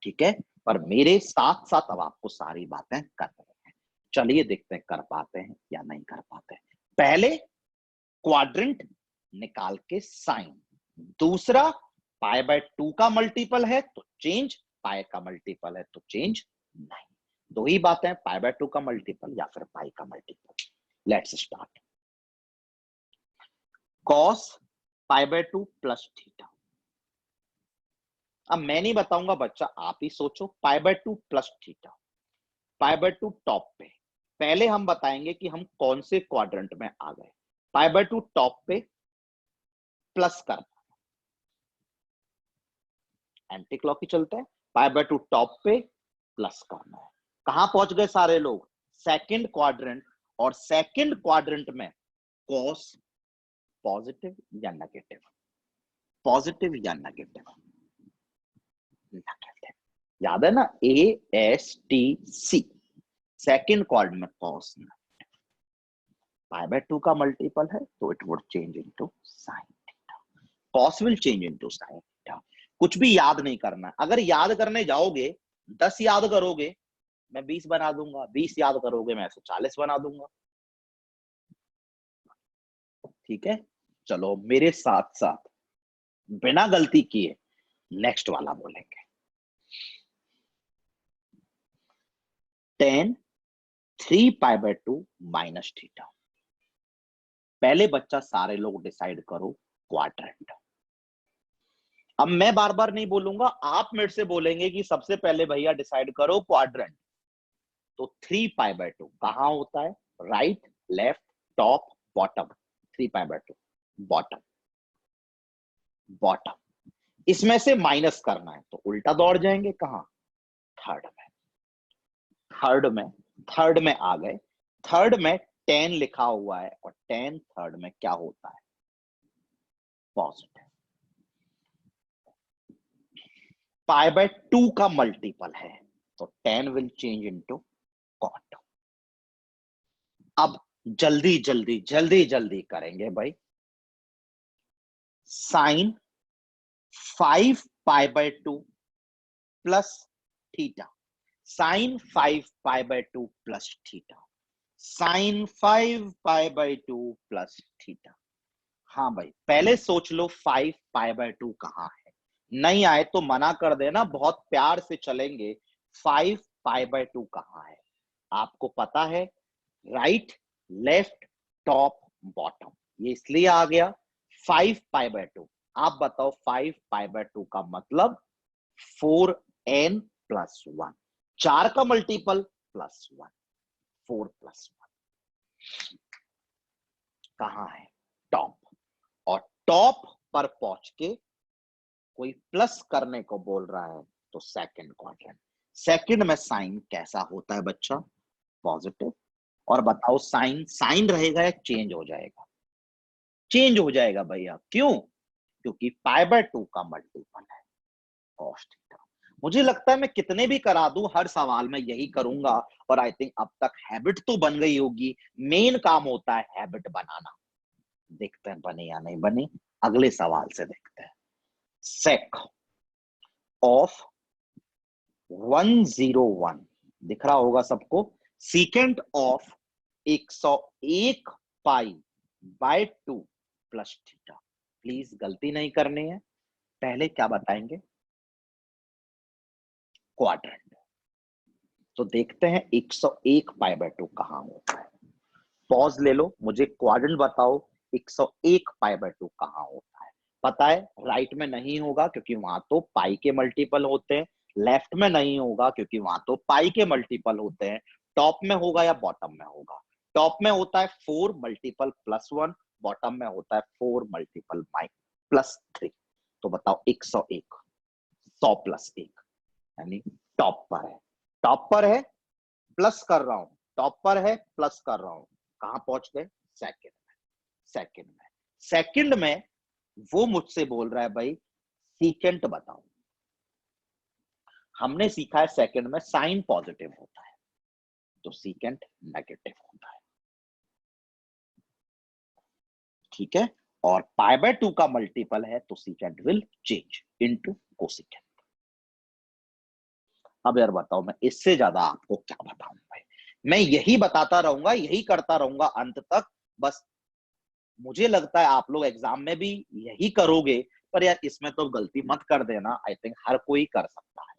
ठीक है। पर मेरे साथ साथ अब आपको सारी बातें कर रहे हैं। चलिए देखते हैं कर पाते हैं या नहीं कर पाते हैं। पहले क्वाड्रेंट निकाल के साइन। दूसरा, पाई बाय 2 का मल्टीपल है तो चेंज, पाई का मल्टीपल है तो चेंज नहीं। दो ही बातें, पाई बाय 2 का मल्टीपल या फिर पाई का multiple. Let's start. Cos pi by 2 plus theta. अब मैं नहीं बताऊंगा बच्चा, आप ही सोचो। पाई by 2 plus theta. Pi by 2 top पे। पहले हम बताएंगे कि हम कौन से क्वाड्रेंट में आ गए। पाई बाय 2 टॉप पे प्लस कर, एंटी क्लॉक ही चलते हैं। पाई बाय 2 टॉप पे प्लस करना है। कहां पहुंच गए सारे लोग? Second quadrant. और सेकंड क्वाड्रेंट में कॉस पॉजिटिव या नेगेटिव? पॉजिटिव या नेगेटिव? नेगेटिव। याद है ना, ASTC। सेकंड क्वाड्रेंट में कॉस। पाई बाय 2 का मल्टीपल है तो it would change into sine theta. Cos will change into sine theta. कुछ भी याद नहीं करना। अगर याद करने जाओगे, 10 याद करोगे मैं 20 बना दूंगा, 20 याद करोगे मैं 140 बना दूंगा, ठीक है। चलो मेरे साथ साथ बिना गलती किए नेक्स्ट वाला बोलेंगे। tan 3 pi by 2 minus theta. पहले बच्चा सारे लोग डिसाइड करो क्वाड्रेंट। अब मैं बार बार नहीं बोलूंगा, आप मेरे से बोलेंगे कि सबसे पहले भैया डिसाइड करो क्वाड्रेंट। तो 3 पाई बाय 2 कहां होता है? Right, left, top, bottom. 3 pi by 2 bottom. Bottom. इसमें से माइनस करना है तो उल्टा दौड़ जाएंगे, कहां? थर्ड में। थर्ड में। थर्ड में आ गए। थर्ड में 10 लिखा हुआ है और 10 थर्ड में क्या होता है? पॉजिटिव। पाई बाय 2 का मल्टीपल है तो 10 विल चेंज इनटू कॉट। अब जल्दी जल्दी जल्दी जल्दी करेंगे भाई। Sine 5 pi by 2 plus theta. Sine 5 pi by 2 plus theta. Sine 5 pi by 2 plus theta. हाँ भाई, पहले सोच लो 5 पाई बाय 2 कहां है। नहीं आए तो मना कर देना, बहुत प्यार से चलेंगे। 5 पाई बाय 2 कहां है? आपको पता है, राइट, लेफ्ट, टॉप, बॉटम। ये इसलिए आ गया 5 पाई बाय 2। आप बताओ 5 पाई बाय 2 का मतलब 4n प्लस 1। 4 का मल्टीपल प्लस 1। 4 प्लस 1 कहां है? टॉप। और टॉप पर पहुंच के कोई प्लस करने को बोल रहा है तो सेकंड क्वाड्रेंट। सेकंड में साइन कैसा होता है बच्चा? पॉजिटिव। और बताओ साइन साइन रहेगा या चेंज हो जाएगा? चेंज हो जाएगा भैया। क्यों? क्योंकि π/2 का मल्टीपल है cos थीटा। मुझे लगता है मैं कितने भी करा दूं हर सवाल में यही करूंगा, और आई थिंक अब तक हैबिट तो बन गई होगी। मेन काम होता है हैबिट बनाना। देखते हैं बने या नहीं बने, अगले सवाल से देखते हैं। सेक ऑफ 101 दिख रहा होगा सबको। Secant of 101 π/2 plus theta. Please गलती नहीं करनी है। पहले क्या बताएंगे? क्वाड्रेंट। तो देखते हैं 101 π/2 कहां होता है। पॉज ले लो, मुझे क्वाड्रेंट बताओ 101 π/2 कहां होता है। पता है राइट में नहीं होगा क्योंकि वहां तो पाई के मल्टीपल होते हैं। लेफ्ट में नहीं होगा क्योंकि वहां तो पाई के मल्टीपल होते हैं। टॉप में होगा या बॉटम में होगा? टॉप में होता है 4 मल्टीपल +1, बॉटम में होता है 4 मल्टीपल +3। तो बताओ 101 100 + 1 यानी टॉप पर है। टॉप पर है, प्लस कर रहा हूं, टॉप पर है, प्लस कर रहा हूं। कहां पहुंच गए? सेकंड में। सेकंड में, सेकंड में वो मुझसे बोल रहा है भाई सीकेंट बताओ। हमने सीखा है सेकंड में साइन पॉजिटिव होता है, तो सीकेंट नेगेटिव होता है। ठीक है, और π/2 का मल्टीपल है तो secant will change into cosecant. अब यार बताओ मैं इससे ज्यादा आपको क्या बताऊं भाई? मैं यही बताता रहूंगा, यही करता रहूंगा अंत तक। बस मुझे लगता है आप लोग एग्जाम में भी यही करोगे, पर यार इसमें तो गलती मत कर देना। आई थिंक हर कोई कर सकता है।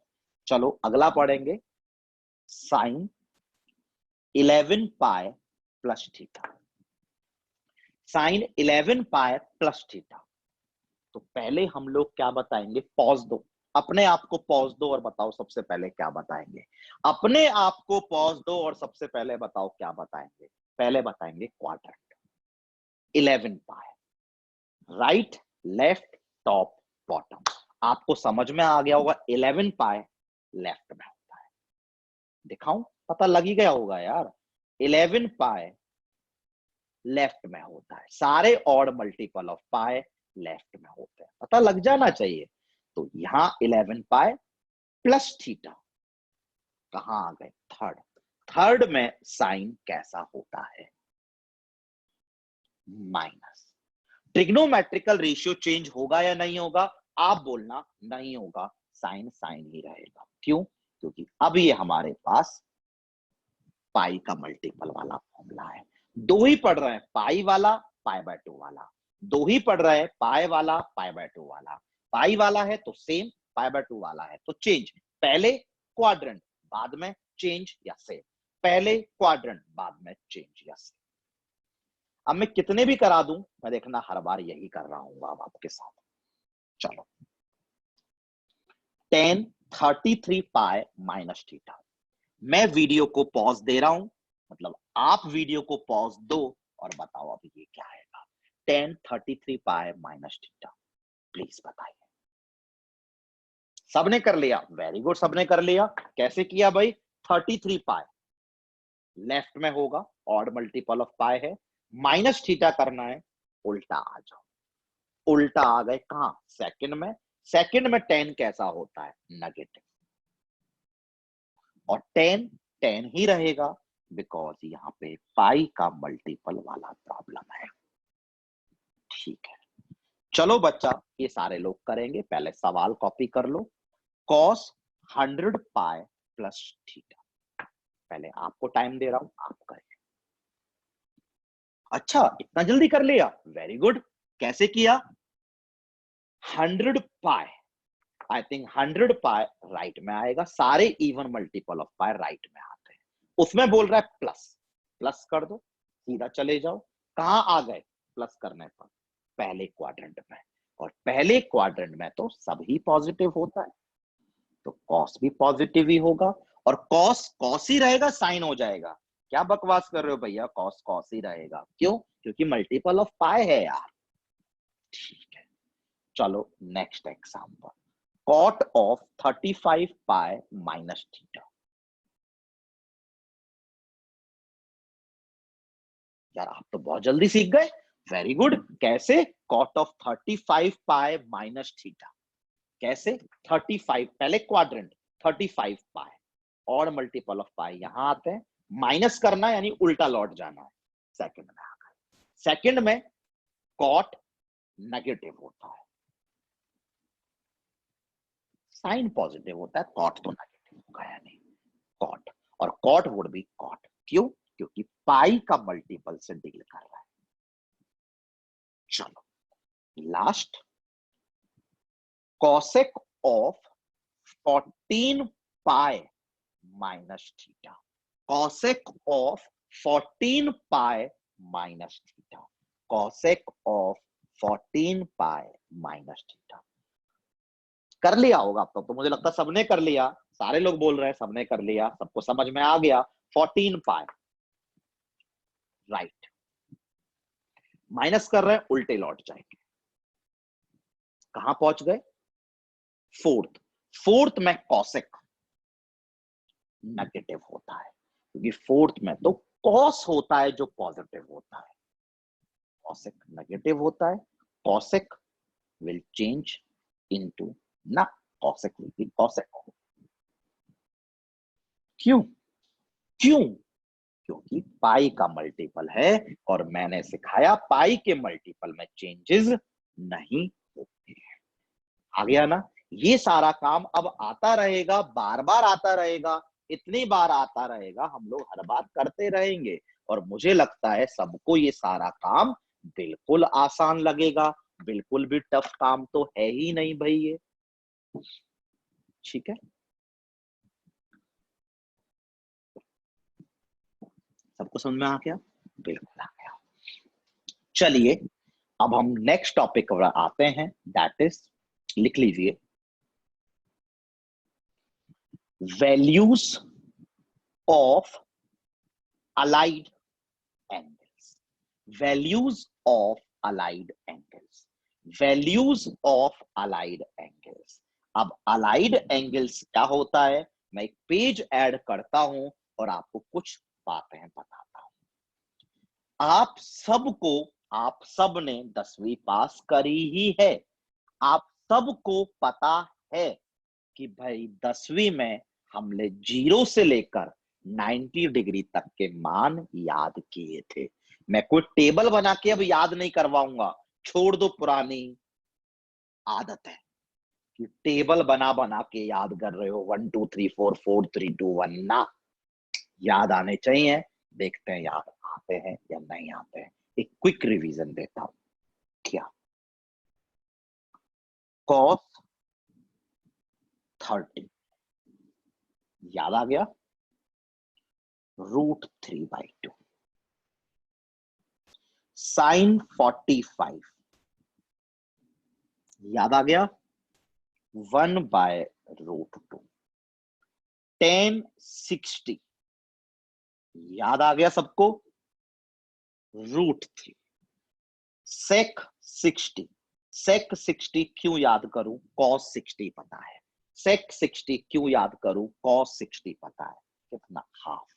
चलो अगला पढ़ेंगे। Sine 11 π plus theta. Sine 11 π plus theta. तो पहले हम लोग क्या बताएंगे? पॉज दो, अपने आप को पॉज दो और बताओ सबसे पहले क्या बताएंगे। अपने आप को पॉज दो और सबसे पहले बताओ क्या बताएंगे। पहले बताएंगे quadrant. 11 π, right left top bottom. आपको समझ में आ गया होगा 11 π लेफ्ट में होता है। दिखाऊं? पता लग ही गया होगा यार। 11 π लेफ्ट में होता है। सारे odd multiple of pi left में होते हैं, पता लग जाना चाहिए। तो यहां 11 π प्लस थीटा कहां आ गए? थर्ड। थर्ड में साइन कैसा होता है? माइनस। ट्रिग्नोमेट्रिकल रेशियो चेंज होगा या नहीं होगा? आप बोलना नहीं होगा, साइन साइन ही रहेगा। क्यों? क्योंकि अब ये हमारे पास पाई का मल्टीपल वाला फॉर्मूला है। दो ही पढ़ रहे हैं, पाई वाला π/2 वाला। दो ही पढ़ रहे हैं, पाई वाला π/2 वाला। पाई वाला है तो सेम, π/2 वाला है तो चेंज। पहले क्वाड्रेंट बाद में चेंज या सेम, पहले क्वाड्रेंट बाद में चेंज या सेम। अब मैं कितने भी करा दूं, मैं देखना हर बार यही कर रहा हूं अब आपके साथ। चलो, tan 33 π माइनस थीटा। मैं वीडियो को पॉज दे रहा हूं, मतलब आप वीडियो को पॉज दो और बताओ अब ये क्या आएगा। tan 33 π माइनस थीटा, प्लीज बताइए। सबने कर लिया? वेरी गुड, सबने कर लिया। कैसे किया भाई? 33 π लेफ्ट में होगा, ऑड मल्टीपल ऑफ पाई है, माइनस थीटा करना है, उल्टा आ जाओ। उल्टा आ गए कहां? सेकंड में। सेकंड में tan कैसा होता है? नेगेटिव। और tan tan ही रहेगा बिकॉज यहां पे पाई का मल्टीपल वाला प्रॉब्लम है। ठीक है, चलो बच्चा ये सारे लोग करेंगे। पहले सवाल कॉपी कर लो। cos 100 π plus theta. पहले आपको टाइम दे रहा हूं, आप करें। अच्छा इतना जल्दी कर लिया, वेरी गुड। कैसे किया? 100 π, आई थिंक 100 π राइट में आएगा। सारे even multiple of pi right में आते हैं। उसमें बोल रहा है प्लस, प्लस कर दो, सीधा चले जाओ। कहां आ गए? प्लस करने पर पहले क्वाड्रेंट में, और पहले क्वाड्रेंट में तो सभी पॉजिटिव होता है, तो कॉस भी पॉजिटिव ही होगा। और कॉस कॉस ही रहेगा, साइन हो जाएगा। क्या बकवास कर रहे हो भैया? कॉस कॉस ही रहेगा। क्यों? क्योंकि मल्टीपल ऑफ पाई है यार। ठीक है, चलो next example, cot of 35 pi minus theta। यार आप तो बहुत जल्दी सीख गए, वेरी गुड। कैसे? cot of 35 pi minus theta। कैसे? 35 पहले क्वाड्रेंट, 35 पाई और मल्टीपल ऑफ पाई यहां आते हैं, माइनस करना यानी उल्टा लौट जाना है। सेकंड में आ गए, सेकंड में कॉट नेगेटिव होता है, साइन पॉजिटिव होता है, कॉट तो नेगेटिव होगा यानी कॉट, और कॉट वुड बी कॉट। क्यों? क्योंकि पाई का मल्टीपल से डील कर रहा है। चलो last, cosec of 14 pi minus theta। cosec of 14 pi minus theta। cosec of 14 pi minus theta। कर लिया होगा अब तक तो मुझे लगता है सबने कर लिया, सारे लोग बोल रहे हैं सबने कर लिया, सबको समझ में आ गया। 14 पाई, राइट, माइनस कर रहे हैं उल्टे लौट जाएंगे। कहां पहुंच गए? फोर्थ। फोर्थ में कॉसेक नेगेटिव होता है, क्योंकि फोर्थ में तो कॉस होता है जो पॉजिटिव होता है, कॉसेक नेगेटिव होता है। कॉसेक विल चेंज इनटू ना, कॉसेक विल बी कॉसेक। क्यों? क्यों? क्योंकि पाई का मल्टीपल है और मैंने सिखाया पाई के मल्टीपल में चेंजेस नहीं होते हैं। आ गया ना? ये सारा काम अब आता रहेगा, बार बार आता रहेगा, इतनी बार आता रहेगा, हम लोग हर बार करते रहेंगे, और मुझे लगता है सबको ये सारा काम बिल्कुल आसान लगेगा। बिल्कुल भी टफ काम तो है ही नहीं भाई ये, ठीक है? सबको समझ में आ गया? बिल्कुल आ गया। चलिए अब हम नेक्स्ट टॉपिक पर आते हैं, दैट इज, लिख लीजिए, values of allied angles. Values of allied angles. Values of allied angles. अब अलाइड एंगल्स क्या होता है, मैं एक पेज ऐड करता हूं और आपको कुछ बातें बताता हूं। आप सब ने 10वीं पास करी ही है, आप सबको पता है कि भाई 10वीं में हमने 0 से लेकर 90 डिग्री तक के मान याद किए थे। मैं कोई टेबल बना के अब याद नहीं करवाऊंगा, छोड़ दो पुरानी आदत है कि टेबल बना बना के याद कर रहे हो, 1 2 3 4 4 3 2 1 ना, याद आने चाहिए। देखते हैं याद आते हैं या नहीं आते हैं। एक क्विक रिवीजन देता हूं। क्या? cos 30 याद आ गया, √3/2। sin 45 याद आ गया, 1/√2। tan 60 याद आ गया सबको, √3। sec 60, sec 60 क्यों याद करूं, cos 60 पता है। sec 60 क्यों याद करूं, cos 60 पता है। कितना? हाफ,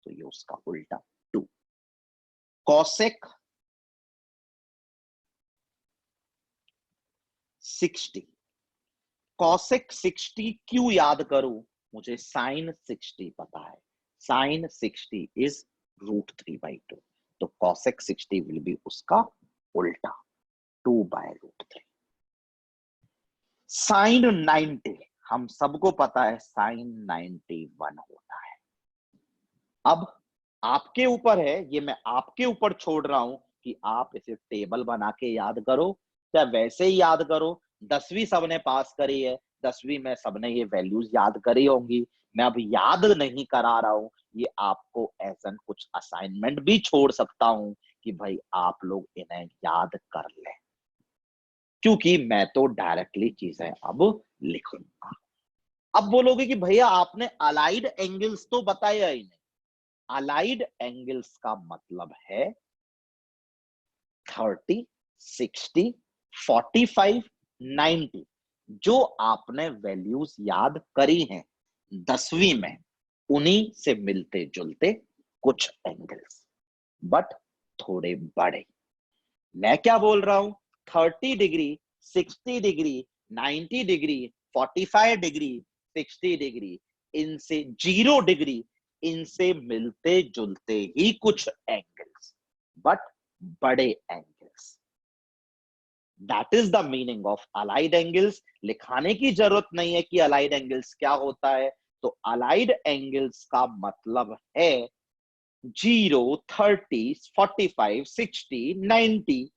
तो ये उसका उल्टा 2। cosec 60, cosec 60 क्यों याद करूं, मुझे sin 60 पता है। sin 60 इज √3/2, तो cosec 60 विल बी उसका उल्टा 2/√3। sin 90 हम सबको पता है, sin 91 होता है। अब आपके ऊपर है, ये मैं आपके ऊपर छोड़ रहा हूं कि आप इसे टेबल बना के याद करो या वैसे ही याद करो। 10वीं सबने पास करी है, 10वीं में सबने ये वैल्यूज याद करी होंगी, मैं अब याद नहीं करा रहा हूं, ये आपको ऐसा कुछ असाइनमेंट भी छोड़ सकता हूं कि भाई आप लोग इन्हें याद कर लें, क्योंकि मैं तो डायरेक्टली चीजें अब लिखूंगा। अब बोलोगे कि भैया आपने अलाइड एंगल्स तो बताया ही नहीं। अलाइड एंगल्स का मतलब है 30, 60, 45, 90, जो आपने वैल्यूज याद करी हैं 10वीं में, उन्हीं से मिलते जुलते कुछ एंगल्स, बट थोड़े बड़े। मैं क्या बोल रहा हूं, 30 degree, 60 degree, 90 degree, 45 degree, 60 degree, इनसे 0 डिग्री, इनसे मिलते जुलते ही कुछ एंगल्स, बट बड़े angles. That is the meaning of allied angles. लिखाने की जरूरत नहीं है कि अलाइड एंगल्स क्या होता है। तो अलाइड एंगल्स का मतलब है 0, 30, 45, 60, 90,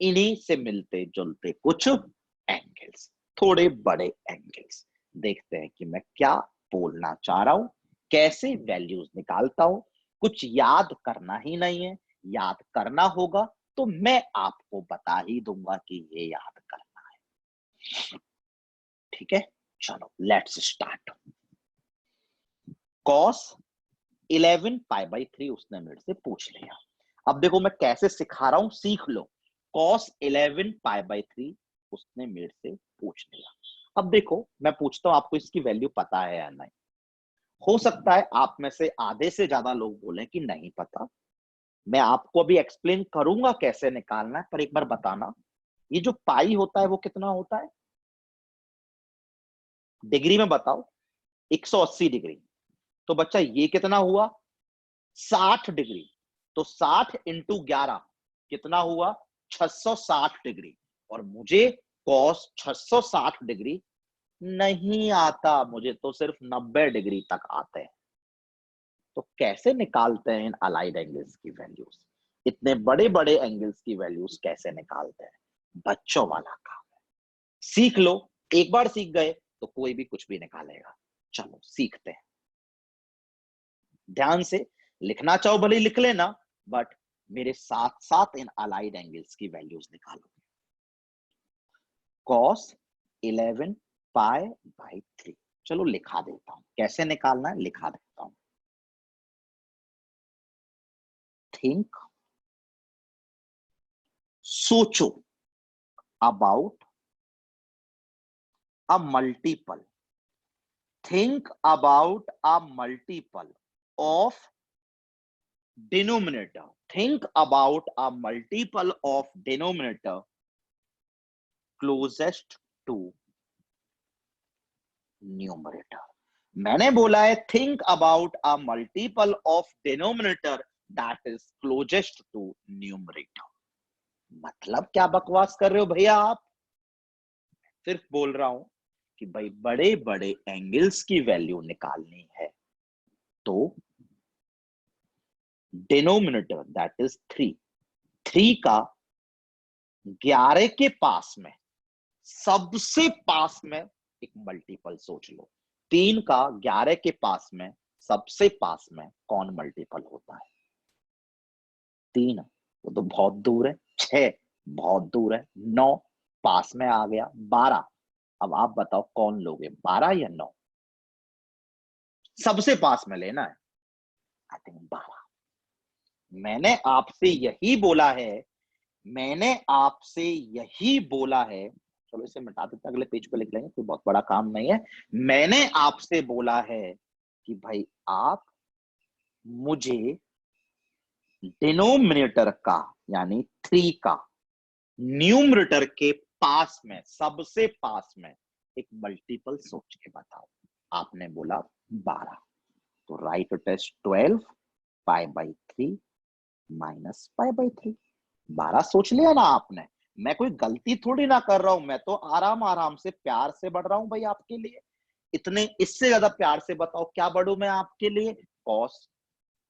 इन्हीं से मिलते जुलते कुछ एंगल्स, थोड़े बड़े एंगल्स। देखते हैं कि मैं क्या बोलना चाह रहा हूं, कैसे वैल्यूज निकालता हूं। कुछ याद करना ही नहीं है, याद करना होगा तो मैं आपको बता ही दूंगा कि ये याद करना है। ठीक है, चलो let's start. Cos 11 pi by 3 उसने मेरे से पूछ लिया। अब देखो मैं कैसे सिखा रहा हूं, सीख लो। कॉस 11 पाई बाई 3 उसने मेरे से पूछ लिया। अब देखो मैं पूछता हूं, आपको इसकी वैल्यू पता है या नहीं। हो सकता है आप में से आधे से ज्यादा लोग बोले कि नहीं पता। मैं आपको अभी एक्सप्लेन करूंगा कैसे निकालना है, पर एक बार बताना, ये जो पाई होता है वो कितना होता है डिग्री में, बताओ। 180 डिग्री। तो बच्चा ये कितना हुआ, 60 डिग्री। तो 60 इंटू 11 कितना हुआ, 660 डिग्री। और मुझे कॉस 660 डिग्री नहीं आता, मुझे तो सिर्फ 90 डिग्री तक आते हैं। तो कैसे निकालते हैं इन अलाइड एंगल्स की वैल्यूज, इतने बड़े बड़े एंगल्स की वैल्यूज कैसे निकालते हैं, बच्चों वाला काम है। सीख लो, एक बार सीख गए तो कोई भी कुछ भी निकालेगा। चलो सीखते हैं। ध्यान से लिखना चाहो भले लिख लेना, बट मेरे साथ साथ इन अलाइड एंगल्स की वैल्यूज निकालो। कॉस 11 पाई बाई 3, चलो लिखा देता हूं, कैसे निकालना है लिखा देता हूं। थिंक, सोचो, about a multiple, think about a multiple of denominator, think about a multiple of denominator closest to numerator। मैंने बोला है think about a multiple of denominator that is closest to numerator। मतलब क्या बकवास कर रहे हो भैया आप। सिर्फ बोल रहा हूं कि भाई बड़े बड़े एंगल्स की वैल्यू निकालनी है तो डिनोमिनेटर दैट इज 3 का 11 के पास में सबसे पास में एक मल्टीपल सोच लो। 3 का 11 के पास में सबसे पास में कौन मल्टीपल होता है, 3 वो तो बहुत दूर है, 6 बहुत दूर है, 9 पास में आ गया, 12। अब आप बताओ कौन लोगे, 12 या 9, सबसे पास में लेना है। I think 12। मैंने आपसे यही बोला है, मैंने आपसे यही बोला है। चलो इसे मिटा देते हैं, अगले पेज पे लिख लेंगे, कोई बहुत बड़ा काम नहीं है। मैंने आपसे बोला है कि भाई आप मुझे डिनोमिनेटर का यानी 3 का न्यूमरेटर के पास में सबसे पास में एक मल्टीपल सोच के बताओ। आपने बोला 12, तो right it is 12 pi by 3 minus pi by 3। 12 सोच लिया ना आपने। मैं कोई गलती थोड़ी ना कर रहा हूं, मैं तो आराम आराम से प्यार से बढ़ रहा हूं भाई आपके लिए। इतने इससे ज्यादा प्यार से बताओ क्या बढ़ू मैं आपके लिए। कॉस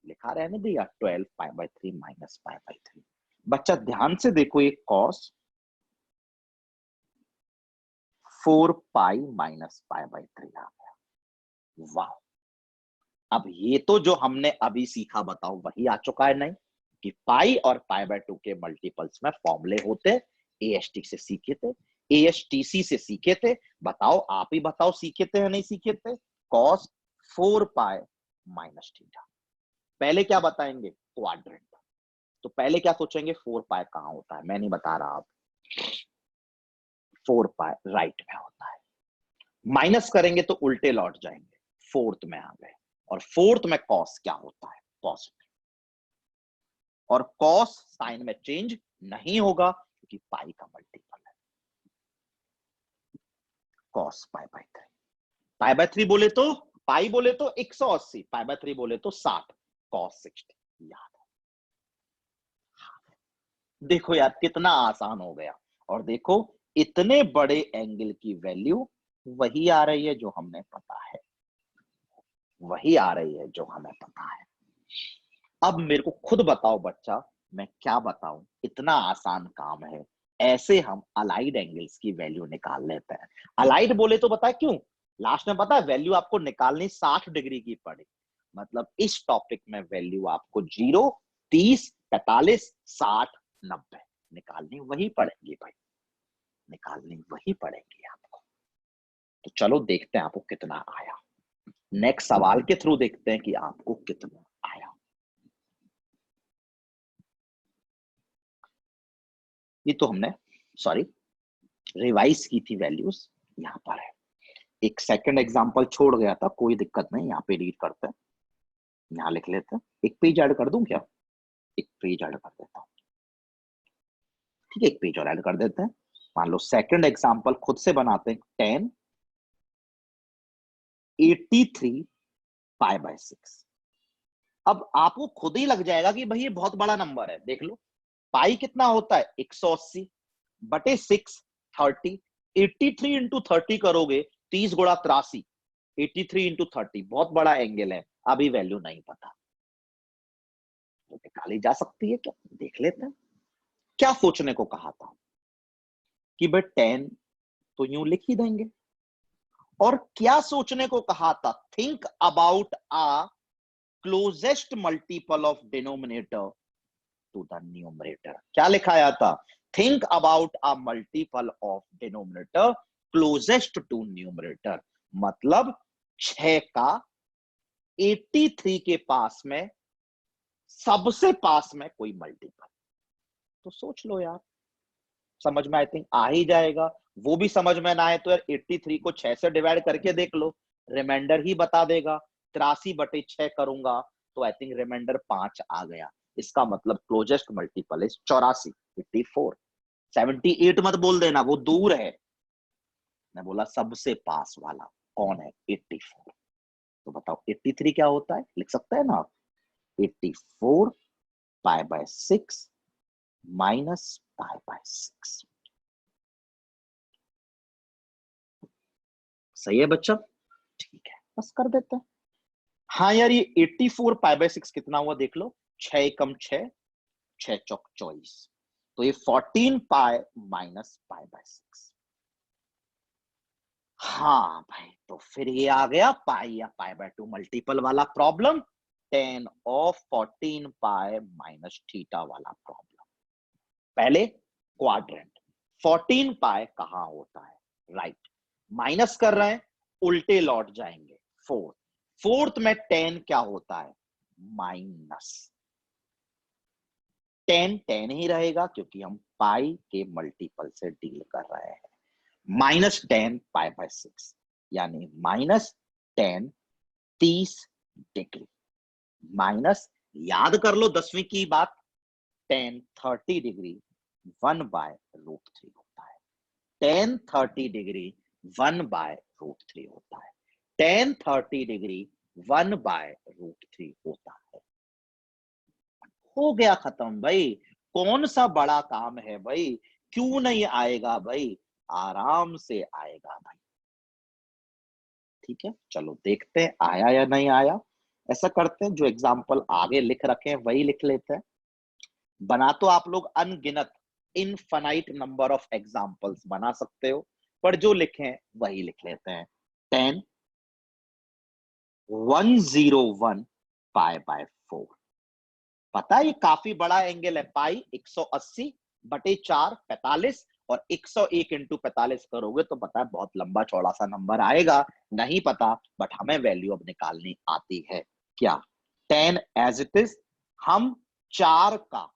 लिखा रहने दिया 12 pi by 3 minus pi by 3। बच्चा ध्यान से देखो, ये cos 4 pi minus pi by 3 आ गया। वाह, अब ये तो जो हमने अभी सीखा बताओ वही आ चुका है नहीं, कि पाई और पाई बाय 2 के मल्टीपल्स में फॉर्मूले होते। एएसटी से सीखे थे, एएसटीसी से सीखे थे। बताओ, आप ही बताओ सीखे थे या नहीं सीखे थे। कॉस 4 पाई माइनस थीटा, पहले क्या बताएंगे, क्वाड्रेंट। तो पहले क्या सोचेंगे, 4 पाई कहां होता है, मैं नहीं बता रहा आप। 4 पाई राइट में होता है। माइनस करेंगे तो उल्टे लौट जाएंगे, फोर्थ में आ गए। और फोर्थ में कॉस क्या होता है, पॉजिटिव। और कॉस साइन में चेंज नहीं होगा क्योंकि पाई का मल्टीपल है। Cos pi by 3, pi bye 3 बोले तो पाई बोले तो 180, पाई बाय 3 बोले तो 60, कॉस 60 याद है। देखो यार कितना आसान हो गया। और देखो इतने बड़े एंगल की वैल्यू वही आ रही है जो हमें पता है, वही आ रही है जो हमें पता है। अब मेरे को खुद बताओ बच्चा, मैं क्या बताऊं, इतना आसान काम है। ऐसे हम अलाइड एंगल्स की वैल्यू निकाल लेते हैं। अलाइड बोले तो पता है क्यों, लास्ट में पता है वैल्यू आपको निकालनी 60 डिग्री की पड़ी। मतलब इस टॉपिक में वैल्यू आपको 0, 30, 45, 60, 90 निकालनी वही पड़ेगी भाई, निकालनी वही पड़ेगी आपको। तो चलो देखते हैं आपको कितना आया। नेक्स्ट सवाल के थ्रू देखते हैं कि आपको कितना आया। ये तो हमने सॉरी रिवाइज की थी वैल्यूज, यहां पर है। एक सेकंड एग्जांपल छोड़ गया था, कोई दिक्कत नहीं, यहाँ पे रीड करते हैं, यहाँ लिख लेते हैं। एक पेज ऐड कर दूं क्या, एक पेज ऐड कर देता हूँ, ठीक है, एक पेज और ऐड कर देते हैं। मान लो सेकंड एग्जांपल खुद से बनाते हैं। 10 83 पाई बाय 6। अब आपको खुद ही लग जाएगा कि भाई ये बहुत बड़ा नंबर है। देख लो पाई कितना होता है 180 बटे 6, 30। 83 इंटू 30 करोगे 30 गुणा 83, 83 इंटू 30 बहुत बड़ा एंगल है। अभी वैल्यू नहीं पता तो निकाली जा सकती है क्या, देख लेते हैं। क्या सोचने को कहा था कि भाई 10 तो यूं लिख ही देंगे। और क्या सोचने को कहा था, think about a closest multiple of denominator to the numerator. क्या लिखाया था, think about a multiple of denominator closest to numerator. मतलब 6 का 83 के पास में सबसे पास में कोई मल्टीपल। तो सोच लो यार, समझ में आई थिंक आ ही जाएगा। वो भी समझ में ना आए तो यार 83 को 6 से डिवाइड करके देख लो, रिमाइंडर ही बता देगा। 83 बटे 6 करूंगा तो आई थिंक रिमाइंडर 5 आ गया। इसका मतलब क्लोजेस्ट मल्टीपल इज 84, 84। 78 मत बोल देना, वो दूर है। मैं बोला सबसे पास वाला कौन है, 84। तो बताओ 83 क्या होता है, लिख सकते हैं ना आप, 84 pi by 6 minus pi by 6। सही है बच्चा, ठीक है, बस कर देते हैं। हाँ यार ये 84 पाई बाय 6 कितना हुआ देख लो, 6 एकम 6, 6 चौक 24। तो ये 14 पाई माइनस पाई बाय 6। हाँ भाई, तो फिर ये आ गया पाई या पाई बाय 2 मल्टीपल वाला problem, 10 of 14 pi minus theta वाला प्रॉब्लम। पहले क्वाड्रेंट, 14 पाई कहां होता है, राइट, माइनस कर रहे हैं उल्टे लौट जाएंगे, फोर्थ। फोर्थ में 10 क्या होता है, माइनस 10 10 ही रहेगा क्योंकि हम पाई के मल्टीपल से डील कर रहे हैं। -10 पाई बाय 6 यानी -10 30 डिग्री। माइनस याद कर लो 10वीं की बात, 10 30 डिग्री 1/√3 होता है। 10 30 डिग्री 1/√3 होता है। 10 30 डिग्री 1/√3 होता है। हो गया खत्म भाई, कौन सा बड़ा काम है भाई, क्यों नहीं आएगा भाई, आराम से आएगा भाई। ठीक है, चलो देखते हैं आया या नहीं आया। ऐसा करते हैं जो एग्जाम्पल आगे लिख रखे हैं वही लिख लेते हैं। बना तो आप लोग अनगिनत इनफाइनाइट नंबर ऑफ एग्जाम्पल्स बना सकते हो, पर जो लिखे वही लिख लेते हैं। 10 101 पाई बाय 4। पता है ये काफी बड़ा एंगल है, पाई 180 बटे 4 45, और 101 इंटू 45 करोगे तो पता है बहुत लंबा चौड़ा सा नंबर आएगा, नहीं पता, बट हमें वैल्यू अब निकालनी आती है। क्या 10 एज इट इज, हम 4 का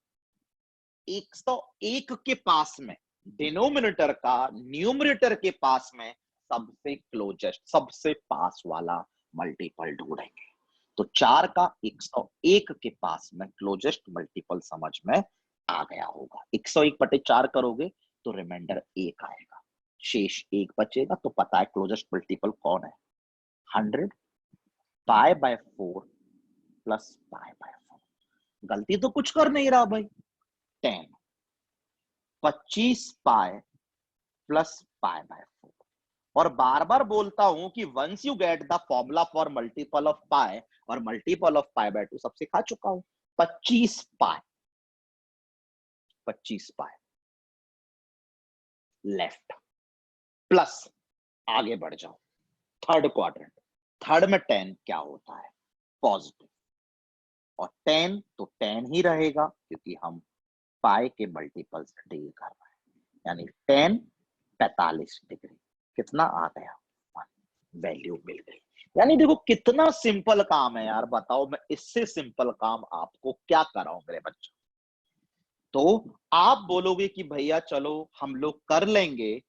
101 के पास में डिनोमिनेटर का न्यूमरेटर के पास में सबसे क्लोजेस्ट, सबसे पास वाला मल्टीपल ढूंढेंगे। तो 4 का 101 के पास में क्लोजेस्ट मल्टीपल समझ में आ गया होगा। 101 बटे 4 करोगे तो रिमाइंडर 1 आएगा, शेष 1 बचेगा। तो पता है क्लोजेस्ट मल्टीपल कौन है? 100 pi by 4 plus pi by 4। गलती तो कुछ कर नहीं रहा भाई। 10 25 पाई प्लस पाई बाय 4। और बार बार बोलता हूं कि once you get the formula for multiple of pi और मल्टीपल ऑफ पाई बाय 2 सब सिखा चुका हूं। 25 पाई, 25 पाई लेफ्ट प्लस, आगे बढ़ जाओ थर्ड क्वाड्रेंट। थर्ड में 10 क्या होता है? पॉजिटिव। और 10 तो 10 ही रहेगा क्योंकि हम पाई के मल्टीपल से डील कर रहे हैं। यानी 10 45 डिग्री कितना आ गया? वैल्यू मिल गई। यानी देखो कितना सिंपल काम है यार, बताओ मैं इससे सिंपल काम आपको क्या कराऊं मेरे बच्चों। तो आप बोलोगे कि भैया चलो हम लोग कर लेंगे,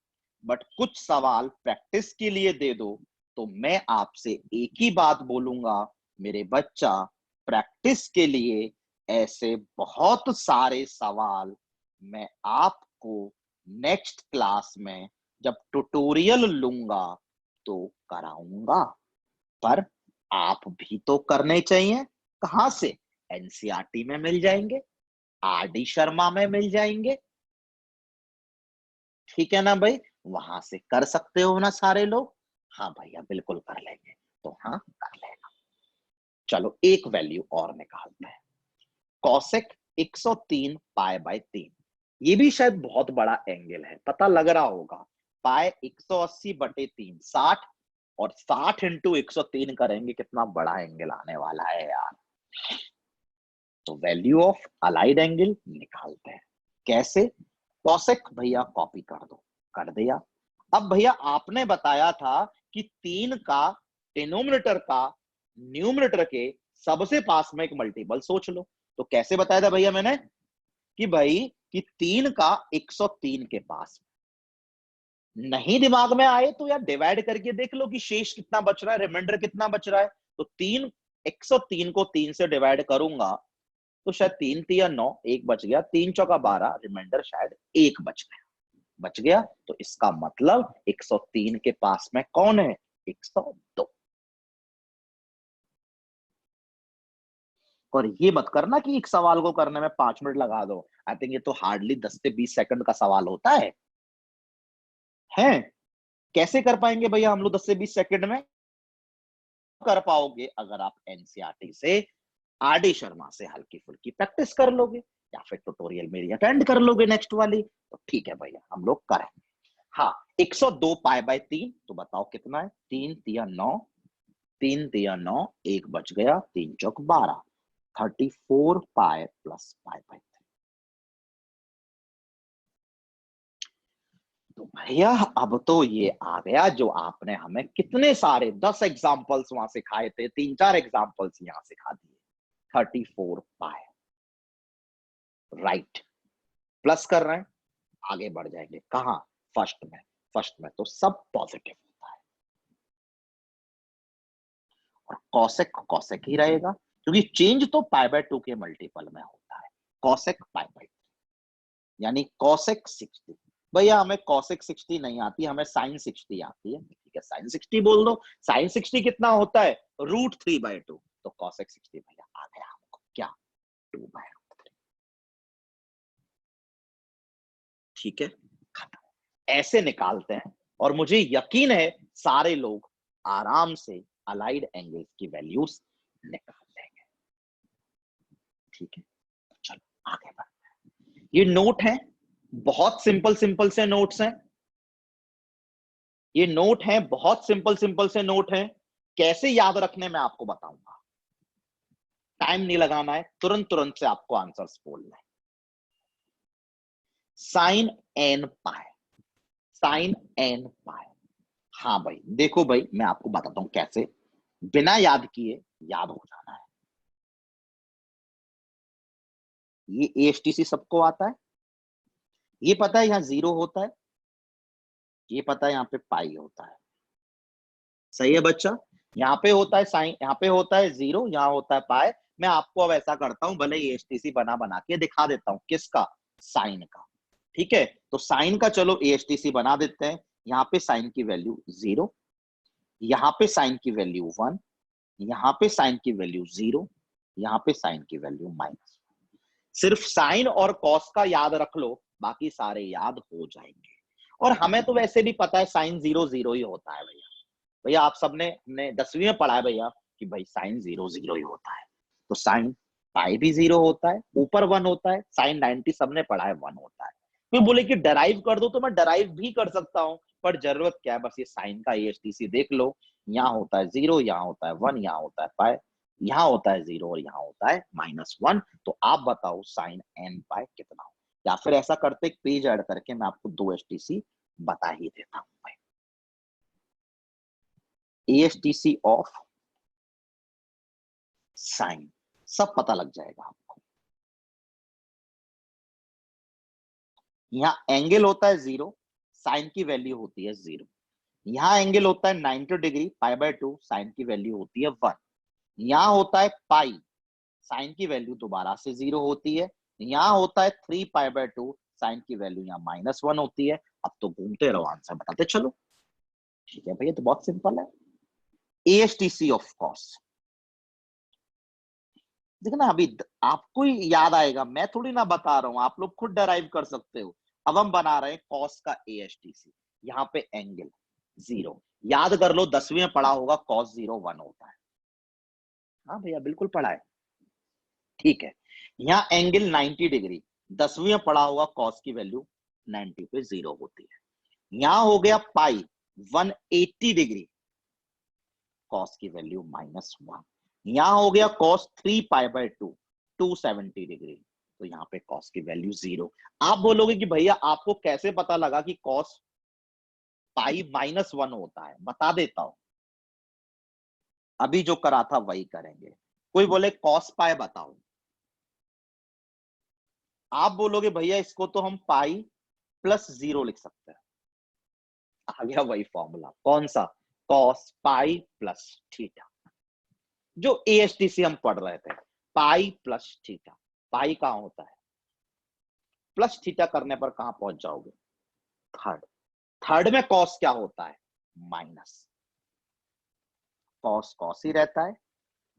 बट कुछ सवाल प्रैक्टिस के लिए दे दो। तो मैं आपसे एक ही बात बोलूंगा मेरे बच्चा, प्रैक्टिस के लिए ऐसे बहुत सारे सवाल मैं आपको नेक्स्ट क्लास में जब ट्यूटोरियल लूंगा तो कराऊंगा। पर आप भी तो करने चाहिए। कहां से? एनसीईआरटी में मिल जाएंगे, आरडी शर्मा में मिल जाएंगे, ठीक है ना भाई? वहां से कर सकते हो ना सारे लोग? हाँ भैया बिल्कुल कर लेंगे। तो हाँ कर लेना। चलो एक वैल्यू और निकालते हैं। Cosec 103 pi by 3। ये भी शायद बहुत बड़ा एंगल है, पता लग रहा होगा। पाई 180 बटे 3 60, और 60 इंटू 103 करेंगे, कितना बड़ा एंगल आने वाला है यार। तो वैल्यू ऑफ अलाइड एंगल निकालते हैं। कैसे? कॉसेक भैया कॉपी कर दो, कर दिया। अब भैया आपने बताया था कि 3 का डिनोमिनेटर का न्यूमरेटर के सबसे पास में एक मल्टीपल सोच लो। तो कैसे बताया था भैया मैंने कि भाई कि 3 का 103 के पास नहीं दिमाग में आए तो यार डिवाइड करके देख लो कि शेष कितना बच रहा है, रिमाइंडर कितना बच रहा है। तो 103 को 3 से डिवाइड करूंगा तो शायद 3 3 9, 1 बच गया, 3 चौका 12, रिमाइंडर शायद 1 बच गया। तो इसका मतलब 103 के पास में कौन है? 102। और ये मत करना कि एक सवाल को करने में 5 मिनट लगा दो। आई थिंक ये तो हार्डली 10 से 20 सेकंड का सवाल होता है। कैसे कर पाएंगे भैया हम लोग 10 से 20 सेकंड में? कर पाओगे अगर आप एनसीईआरटी से, आरडी शर्मा से हल्की फुल्की प्रैक्टिस कर लोगे, या फिर ट्यूटोरियल मेरी अटेंड कर लोगे नेक्स्ट वाली। तो ठीक है भैया हम लोग करेंगे। हाँ 102 पाई बाय 3, तो बताओ कितना है? 3 तिया 9, 3 तिया 9, 1 बच गया, 3 चौक 12, 34 पाई प्लस पाई बाय 3। तो भैया अब तो ये आ गया जो आपने हमें कितने सारे 10 एग्जाम्पल्स वहां सिखाए थे, 3 4 एग्जाम्पल्स यहाँ सिखा दिए। 34 पाई राइट, प्लस कर रहे हैं, आगे बढ़ जाएंगे। कहां? फर्स्ट में। फर्स्ट में तो सब पॉजिटिव होता है, और कॉसेक कॉसेक ही रहेगा क्योंकि चेंज तो पाई बाय 2 के मल्टीपल में होता है। कॉसेक पाई बाय 2 यानी कॉसेक 60। भैया हमें कॉसेक 60 नहीं आती, हमें साइन 60 आती है। ठीक है साइन 60 बोल दो। साइन 60 कितना होता है? √3/2। तो कॉसेक 60 भैया आ गया हमको क्या? 2/√3। ठीक है, ऐसे निकालते हैं और मुझे यकीन है सारे लोग आराम से अलाइड एंगल्स की वैल्यूज निकाल लेंगे। ठीक है चलो आगे बढ़ते हैं। ये नोट है, बहुत सिंपल सिंपल से नोट्स हैं। ये नोट है, बहुत सिंपल सिंपल से नोट है। कैसे याद रखने में आपको बताऊंगा। टाइम नहीं लगाना है, तुरंत तुरंत से आपको आंसर्स बोलना है। साइन एन पाई, साइन एन पाई। हाँ भाई देखो भाई मैं आपको बताता हूं कैसे, बिना याद किए याद हो जाना है। ये एएसटीसी सबको आता है। ये पता है यहाँ 0 होता है, ये पता है यहाँ पे पाई होता है। सही है बच्चा, यहाँ पे होता है साइन, यहाँ पे होता है 0, यहाँ होता है पाई। मैं आपको अब ऐसा करता हूं, भले एएचटीसी बना बना के दिखा देता हूं, किसका, साइन का। ठीक है, तो साइन का चलो एएचटीसी बना देते हैं। यहाँ पे साइन की वैल्यू 0, यहाँ पे साइन की वैल्यू 1, यहाँ पे साइन की वैल्यू 0, यहाँ पे साइन की वैल्यू माइनस। सिर्फ साइन और कॉस का याद रख लो, बाकी सारे याद हो जाएंगे। और हमें तो वैसे भी पता है साइन 0 0 ही होता है भैया। भैया आप सबने, हमने 10वीं में पढ़ा है भैया कि भाई साइन 0 0 ही होता है। तो साइन पाई भी 0 होता है, ऊपर 1 होता है, साइन 90 सबने पढ़ा है 1 होता है। कोई बोले कि डराइव कर दो, तो मैं डराइव भी कर सकता हूं, पर जरूरत क्या है, बस ये साइन का एएचटीसी देख लो। यहाँ होता है 0, यहाँ होता है 1, यहाँ होता है पाई, यहाँ होता है 0 और यहाँ होता है -1। तो आप बताओ साइन n पाई कितना हो। या फिर ऐसा करते, एक पेज ऐड करके मैं आपको 2 एचटीसी बता ही देता हूं भाई। एएचटीसी ऑफ साइन सब पता लग जाएगा आपको। यहाँ एंगल होता है 0, साइन की वैल्यू होती है 0। यहाँ एंगल होता है 90 डिग्री, π/2, साइन की वैल्यू होती है 1। यहाँ होता है पाई, साइन की वैल्यू दोबारा से 0 होती है। यहाँ होता है 3π/2, साइन की वैल्यू यहाँ -1 होती है। अब तो घूमते रहो, आंसर बताते चलो। ठीक है भैया, तो बहुत सिंपल है। एएचटीसी ऑफ कॉस, देखना अभी आपको ही याद आएगा, मैं थोड़ी ना बता रहा हूं, आप लोग खुद डराइव कर सकते हो। अब हम बना रहे हैं कॉस का एएचटीसी। यहाँ पे एंगल 0, याद कर लो 10वीं में पढ़ा होगा, कॉस 0 1 होता है। हाँ भैया बिल्कुल पढ़ा है। ठीक है, यहाँ एंगल 90 डिग्री, 10वीं में पढ़ा होगा, कॉस की वैल्यू 90 पे 0 होती है। यहाँ हो गया पाई 180 डिग्री, कॉस की वैल्यू -1। यहाँ हो गया कॉस 3π/2, 270 डिग्री, तो यहाँ पे कॉस की वैल्यू 0। आप बोलोगे कि भैया आपको कैसे पता लगा कि कॉस पाई -1 होता है, बता देता हूं, अभी जो करा था वही करेंगे। कोई बोले कॉस पाई बताओ, आप बोलोगे भैया इसको तो हम पाई +0 लिख सकते हैं। आ गया वही फॉर्मूला, कौन सा, कॉस पाई प्लस थीटा, जो एएचटीसी हम पढ़ रहे थे, पाई प्लस थीटा। पाई कहां होता है, प्लस थीटा करने पर कहां पहुंच जाओगे, थर्ड। थर्ड में कॉस क्या होता है, माइनस, कॉस कॉस ही रहता है,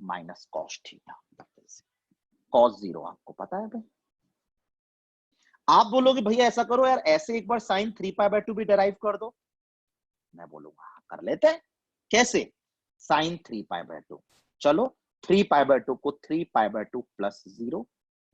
माइनस कॉस थीटा, कॉस 0 आपको पता है भाई। आप बोलोगे भैया ऐसा करो यार, ऐसे एक बार साइन 3π/2 भी डिराइव कर दो। मैं बोलूंगा कर लेते हैं, कैसे, साइन 3π/2, चलो 3π/2 को 3π/2 +0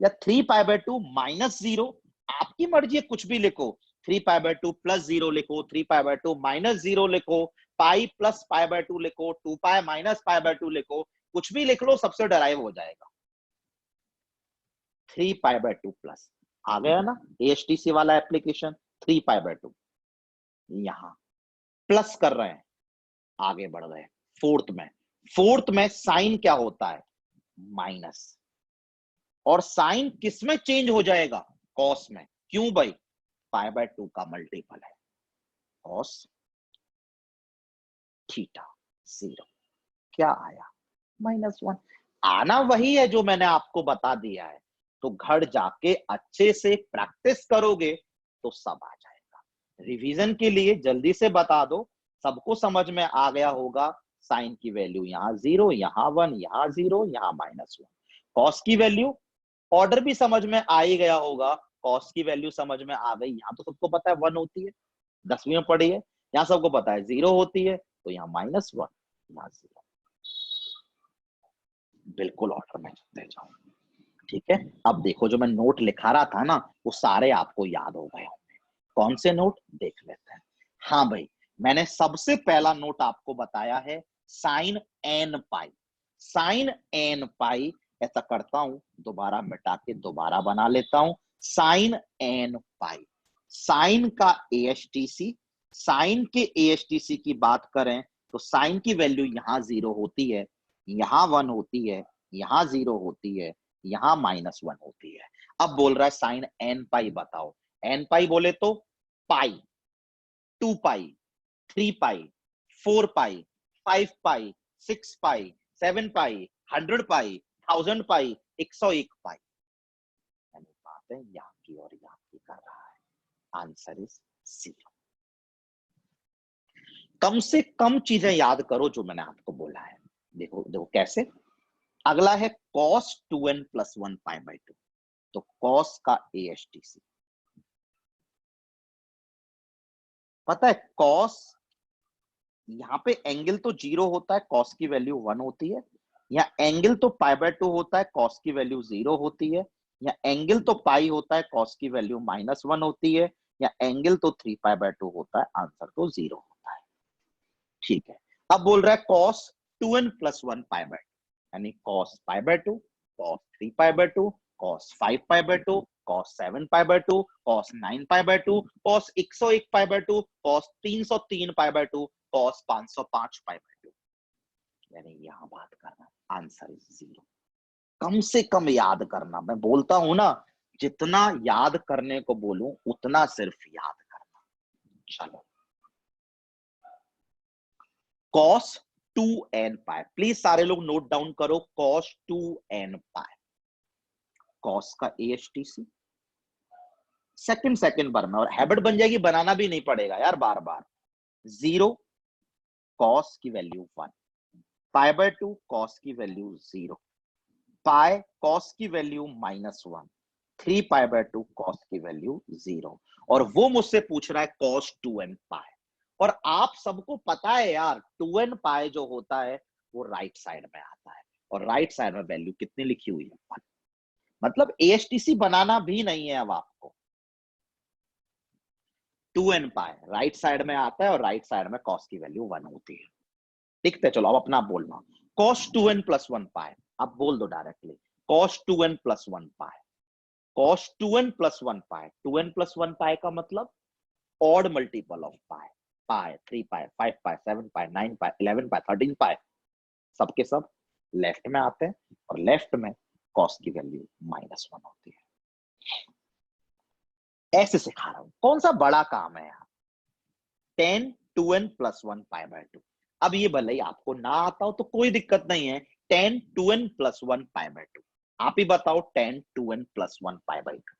या 3π/2 -0, आपकी मर्जी है, कुछ भी लिखो। 3π/2 +0 लिखो, 3π/2 -0 लिखो, पाई प्लस π/2 लिखो, 2π माइनस π/2 लिखो, कुछ भी लिख लो, सबसे डराइव हो जाएगा। 3π/2 प्लस आ गया ना, एएचटीसी वाला एप्लीकेशन, 3π/2 यहां प्लस कर रहे हैं, आगे बढ़ गए फोर्थ में। फोर्थ में साइन क्या होता है, माइनस, और साइन किस में चेंज हो जाएगा, कॉस में। क्यों भाई, π/2 का मल्टीपल है, कॉस थीटा 0, क्या आया, -1। आना वही है जो मैंने आपको बता दिया है, तो घर जाके अच्छे से प्रैक्टिस करोगे तो सब आ जाएगा। रिवीजन के लिए जल्दी से बता दो, सबको समझ में आ गया होगा, साइन की वैल्यू यहाँ 0, यहाँ 1, यहाँ 0, यहाँ -1। कॉस की वैल्यू ऑर्डर भी समझ में आ ही गया होगा, कॉस की वैल्यू समझ में आ गई, यहाँ तो सबको पता है 1 होती है, 10वीं में पढ़ी है। यहाँ सबको पता है 0 होती है, तो यहाँ -1, यहाँ 0, बिल्कुल ऑर्डर में चलते जाओ। ठीक है, अब देखो जो मैं नोट लिखा रहा था ना, वो सारे आपको याद हो गए होंगे। कौन से नोट, देख लेते हैं। हाँ भाई, मैंने सबसे पहला नोट आपको बताया है, साइन n पाई। साइन n पाई, ऐसा करता हूं, दोबारा मिटा के दोबारा बना लेता हूं, साइन n पाई। साइन का एएचटीसी, साइन के एएचटीसी की बात करें तो साइन की वैल्यू यहाँ 0 होती है, यहाँ 1 होती है, यहाँ 0 होती है, यहाँ -1 होती है। अब बोल रहा है साइन n पाई बताओ, एन पाई बोले तो पाई, 2 पाई, 3 पाई, 4 पाई, 5 पाई, 6 पाई, 7 पाई, 100 पाई, 1000 पाई, 101 पाई। यानी बातें यहाँ की और यहाँ की कर रहा है। Answer is 0। कम से कम चीजें याद करो जो मैंने आपको बोला है। देखो देखो कैसे। अगला है cos 2n plus 1 pi by 2। तो cos का ASTC पता है। cos यहाँ पे एंगल तो 0 होता है, cos की वैल्यू 1 होती है। या एंगल तो पाई बाय 2 होता है, cos की वैल्यू 0 होती है। या एंगल तो पाई होता है, cos की वैल्यू -1 होती है। या एंगल तो 3 पाई बाय 2 होता है, आंसर तो 0 होता है। ठीक है। अब बोल रहा है cos 2n plus 1 pi by 2, यानी cos pi by 2, cos 3 pi by 2, cos 5 pi by 2, cos 7 pi by 2, cos 9 pi by 2, cos 101 pi by 2, cos 303 pi by 2, cos 505 pi by 2। यानी यहां बात करना, आंसर इज 0। कम से कम याद करना। मैं बोलता हूं ना, जितना याद करने को बोलूं उतना सिर्फ याद करना। चलो, cos 2n पाई, प्लीज सारे लोग नोट डाउन करो। cos 2n पाई, cos का ASTC सेकंड सेकंड भरना, और हैबिट बन जाएगी, बनाना भी नहीं पड़ेगा यार बार बार। 0 cos की वैल्यू 1, पाई बाय 2 cos की वैल्यू 0, पाई cos की वैल्यू -1, 3 पाई बाय 2 cos की वैल्यू 0। और वो मुझसे पूछ रहा है cos 2n पाई। और आप सबको पता है यार, 2n पाई जो होता है वो राइट साइड में आता है, और राइट साइड में वैल्यू कितनी लिखी हुई है 1। मतलब ASTC बनाना भी नहीं है अब आपको। 2n पाई राइट साइड में आता है, और राइट साइड में cos की वैल्यू 1 होती है। लिखते चलो, अब अपना बोलना। cos 2n प्लस 1 पाई, अब बोल दो डायरेक्टली। cos 2n प्लस 1 पाई, cos 2n प्लस 1 पाई। 2n प्लस 1 पाई का मतलब ऑड मल्टीपल ऑफ पाई। पाई 3 पाई, 5 पाई, 7 पाई, 9 पाई, 11 पाई, 13 पाई, सबके सब लेफ्ट में आते हैं, और लेफ्ट में cos की वैल्यू -1 होती है। ऐसे सिखा रहा हूं, कौन सा बड़ा काम है यार। 10 2n प्लस 1 पाई बाय 2। अब ये भले ही आपको ना आता हो तो कोई दिक्कत नहीं है। 10 2n प्लस 1 पाई बाय 2, आप ही बताओ 10 2n प्लस 1 पाई बाय 2।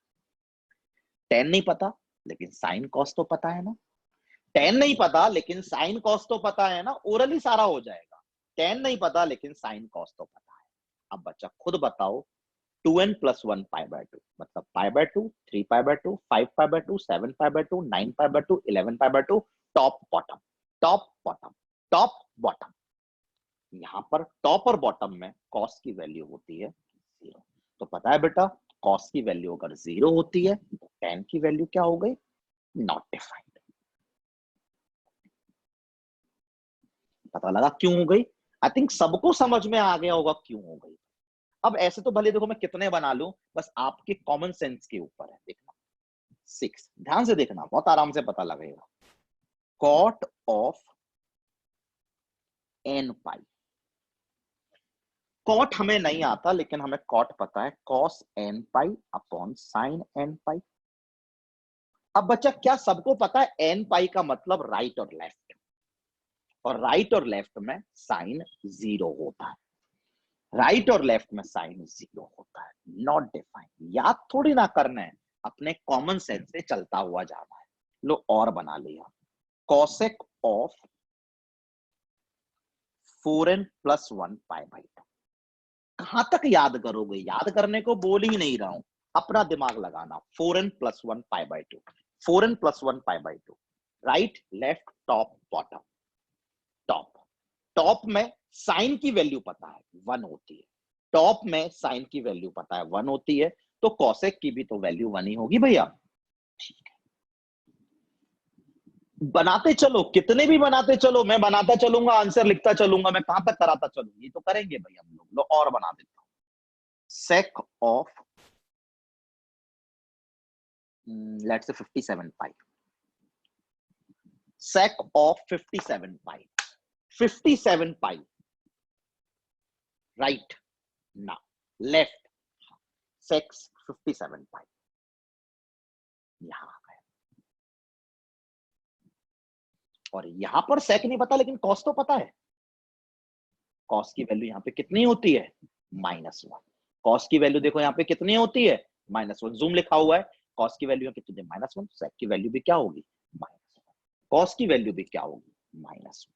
10 नहीं पता, लेकिन साइन कॉस तो पता है ना। 10 नहीं पता लेकिन साइन कॉस तो पता है ना, ओरली सारा हो जाएगा। 10 नहीं पता लेकिन साइन कॉस तो पता है। अब बच्चा खुद बताओ, 2n प्लस 1 पाई बाय 2 मतलब पाई by 2, 3 pi by 2, 5 pi by 2, 7 pi by 2, 9 pi by 2, 11 pi by 2, top bottom, top bottom, top bottom. यहां पर टॉप और बॉटम में कॉस की वैल्यू होती है 0। तो पता है बेटा, कॉस की वैल्यू अगर 0 होती है तो tan की वैल्यू क्या हो गई? Not defined. पता लगा क्यों हो गई? आई थिंक सबको समझ में आ गया होगा क्यों हो गई। अब ऐसे तो भले देखो मैं कितने बना लूं, बस आपके कॉमन सेंस के ऊपर है। देखना 6, ध्यान से देखना, बहुत आराम से पता लगेगा। cot of n pi, cot हमें नहीं आता लेकिन हमें cot पता है, cos n pi upon sin n पाई। अब बच्चा क्या सबको पता है n पाई का मतलब राइट और लेफ्ट, और राइट और लेफ्ट में साइन 0 होता है। राइट और लेफ्ट में साइन 0 होता है, नॉट डिफाइंड। याद थोड़ी ना करना है, अपने कॉमन सेंस से चलता हुआ जाना है। लो और बना लिया, cosec of 4n plus 1 pi by 2। कहां तक याद करोगे? याद करने को बोल ही नहीं रहा हूं, अपना दिमाग लगाना। 4n plus 1 pi by 2, 4n plus 1 pi by 2, right left top bottom. Top, top में साइन की वैल्यू पता है 1 होती है, टॉप में साइन की वैल्यू पता है 1 होती है, तो कॉसेक की भी तो वैल्यू 1 ही होगी भैया। ठीक है, बनाते चलो, कितने भी बनाते चलो, मैं बनाता चलूंगा, आंसर लिखता चलूंगा, मैं कहां तक कराता चलूं, ये तो करेंगे भाई हम लोग। लो और बना देता हूं, sec of let's say 57 pi, sec of 57 pi, 57 pi, right ना लेफ्ट, sec 57 पाई। यहां आ गया। और यहां पर सेक नहीं पता, लेकिन कॉस तो पता है। कॉस की वैल्यू यहाँ पे कितनी होती है? -1। कॉस की वैल्यू देखो यहाँ पे कितनी होती है? -1। जूम लिखा हुआ है। कॉस की वैल्यू कितनी है? -1। सेक की वैल्यू भी क्या होगी? -1। कॉस की वैल्यू भी क्या होगी? -1।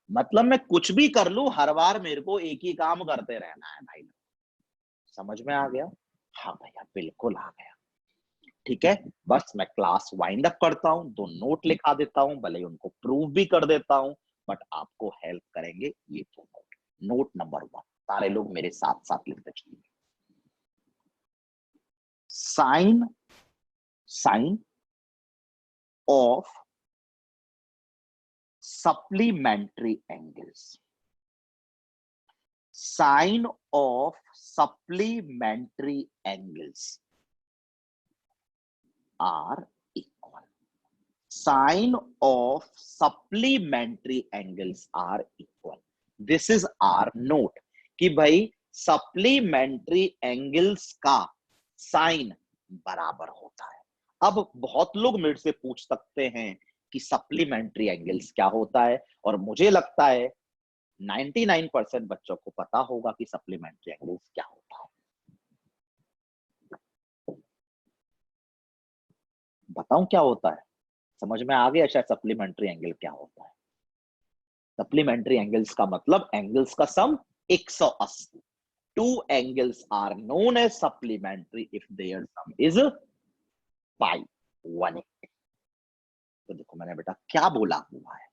मतलब मैं कुछ भी कर लूं, हर बार मेरे को एक ही काम करते रहना है भाई। समझ में आ गया? हाँ भैया, बिल्कुल आ गया। ठीक है, बस मैं क्लास वाइंड अप करता हूं, 2 नोट लिखा देता हूं, भले ही उनको प्रूव भी कर देता हूं, बट आपको हेल्प करेंगे ये 2 नोट। नोट नंबर 1, सारे लोग मेरे साथ साथ लिखते चलिए। Sine sine of supplementary angles. Sine of supplementary angles are equal. Sine of supplementary angles are equal. This is our note कि भाई सप्लीमेंट्री एंगल्स का साइन बराबर होता है। अब बहुत लोग मेरे से पूछ सकते हैं कि सप्लीमेंट्री एंगल्स क्या होता है, और मुझे लगता है 99% बच्चों को पता होगा कि सप्लीमेंट्री एंगल्स क्या होता है। बताऊं क्या होता है? समझ में आ गया शायद सप्लीमेंट्री एंगल क्या होता है? सप्लीमेंट्री एंगल्स का मतलब एंगल्स का sum 180। Two angles are known as supplementary if their sum is pi 180। तो देखो मैंने बेटा क्या बोला हुआ है,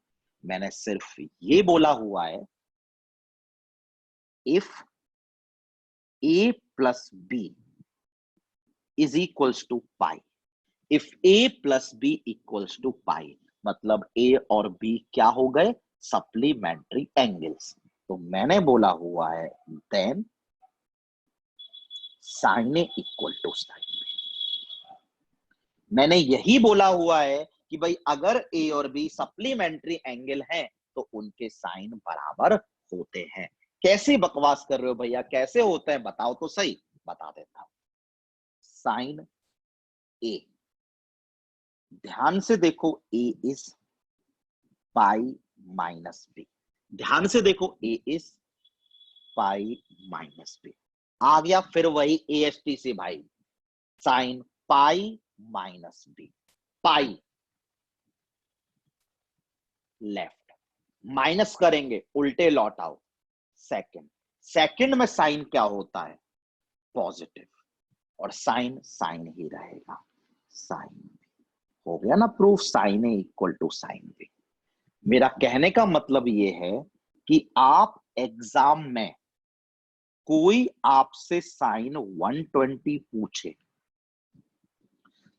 मैंने सिर्फ ये बोला हुआ है if a plus b is equals to pi. If a plus b equals to pi, मतलब a और b क्या हो गए? Supplementary angles. तो मैंने बोला हुआ है then sine A equal to sine B. मैंने यही बोला हुआ है कि भाई अगर ए और बी सप्लीमेंट्री एंगल हैं तो उनके साइन बराबर होते हैं। कैसी बकवास कर रहे हो भैया, कैसे होते हैं बताओ तो सही। बता देता हूं। साइन ए, ध्यान से देखो, ए इज पाई माइनस बी। ध्यान से देखो, ए इज पाई माइनस बी। आ गया फिर वही एएसटी से भाई, साइन पाई माइनस बी। पाई लेफ्ट, माइनस करेंगे उल्टे लौट आओ सेकंड। सेकंड में साइन क्या होता है? पॉजिटिव, और साइन साइन ही रहेगा। साइन हो गया ना proof, sine A equal to sine B. मेरा कहने का मतलब ये है कि आप एग्जाम में कोई आपसे साइन 120 पूछे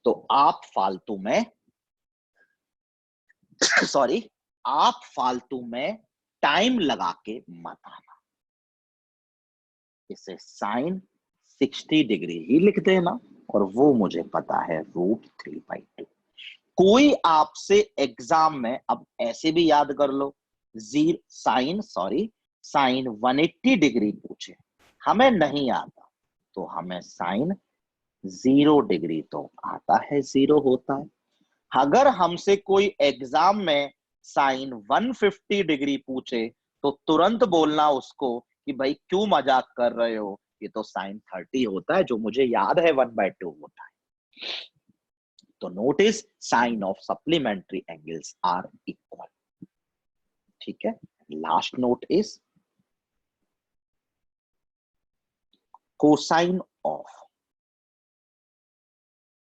तो आप फालतू में सॉरी, आप फालतू में टाइम लगा के मत आना। इसे साइन 60 डिग्री ही लिख देना, और वो मुझे पता है √3/2। कोई आपसे एग्जाम में, अब ऐसे भी याद कर लो, साइन 180 डिग्री पूछे, हमें नहीं आता तो हमें साइन 0 डिग्री तो आता है, 0 होता है। अगर हमसे कोई एग्जाम में साइन 150 डिग्री पूछे तो तुरंत बोलना उसको कि भाई क्यों मजाक कर रहे हो, ये तो साइन 30 होता है, जो मुझे याद है 1/2 होता है। तो notice sine of supplementary angles are equal. ठीक है, last note is cosine of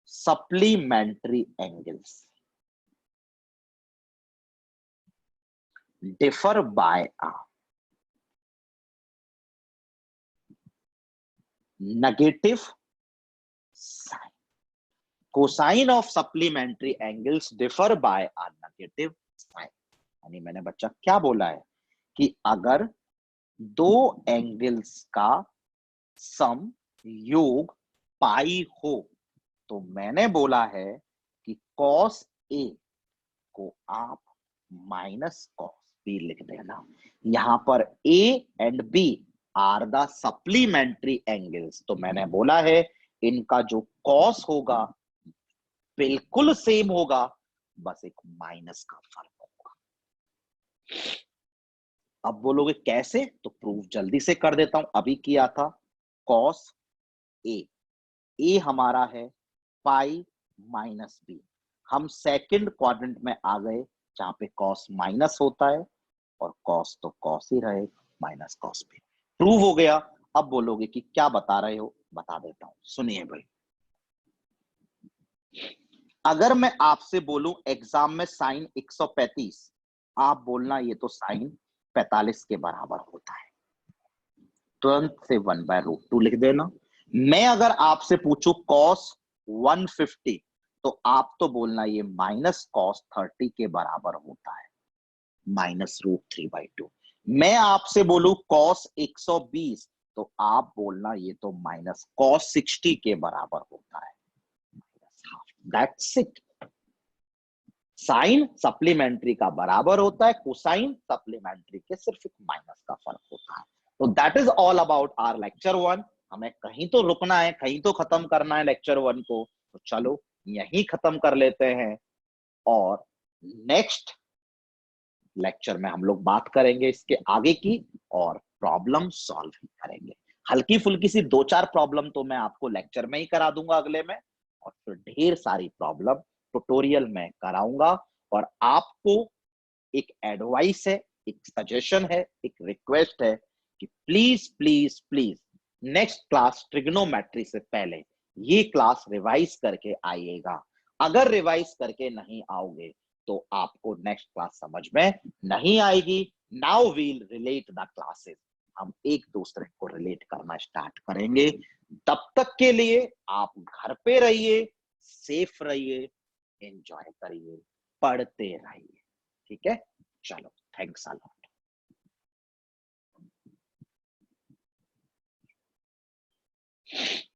supplementary angles differ by a negative sign. Cosine of supplementary angles differ by a negative sign. यानी मैंने बच्चा क्या बोला है कि अगर दो एंगल्स का सम योग पाई हो तो मैंने बोला है कि cos A को आप माइनस cos B लिख देना। यहां पर A and B are the supplementary angles. तो मैंने बोला है इनका जो कॉस होगा बिल्कुल सेम होगा, बस एक माइनस का फर्क होगा। अब बोलोगे कैसे, तो प्रूफ जल्दी से कर देता हूं। अभी किया था कॉस ए हमारा है पाई माइनस बी। हम सेकंड क्वाड्रेंट में आ गए जहां पे कॉस माइनस होता है, और कॉस तो कॉस ही रहे, माइनस कॉस बी। प्रूव हो गया। अब बोलोगे कि क्या बता रहे हो, बता देता हूं, सुनिए भाई। अगर मैं आपसे बोलूं एग्जाम में साइन 135, आप बोलना ये तो साइन 45 के बराबर होता है, तुरंत से 1/√2 लिख देना। मैं अगर आपसे पूछूं कॉस 150, तो आप तो बोलना ये माइनस कॉस 30 के बराबर होता है, -√3/2। मैं आपसे बोलूं कॉस 120, तो आप बोलना ये तो माइनस कॉस 60 के बराबर होता है, दैट्स इट। साइन सप्लीमेंट्री का बराबर होता है, कोसाइन सप्लीमेंट्री के सिर्फ एक माइनस का फर्क होता है। तो that is all about our lecture 1। हमें कहीं तो रुकना है, कहीं तो खत्म करना है लेक्चर 1 को, तो चलो यहीं खत्म कर लेते हैं, और नेक्स्ट लेक्चर में हम लोग बात करेंगे इसके आगे की, और प्रॉब्लम सॉल्व करेंगे। हल्की फुल्की सी 2-4 प्रॉब्लम तो मैं आपको लेक्चर में ही करा दूंगा अगले में, और फिर ढेर सारी प्रॉब्लम ट्यूटोरियल में कराऊंगा। और आपको एक एडवाइस है, एक सजेशन है, एक रिक्वेस्ट है कि please please please next class trigonometry से पहले ये क्लास रिवाइज करके आइएगा। अगर रिवाइज करके नहीं आओगे तो आपको नेक्स्ट क्लास समझ में नहीं आएगी। Now we'll relate the classes, हम एक दूसरे को रिलेट करना स्टार्ट करेंगे। तब तक के लिए आप घर पे रहिए, सेफ रहिए, एंजॉय करिए, पढ़ते रहिए। ठीक है, चलो, थैंक्स अ लॉट।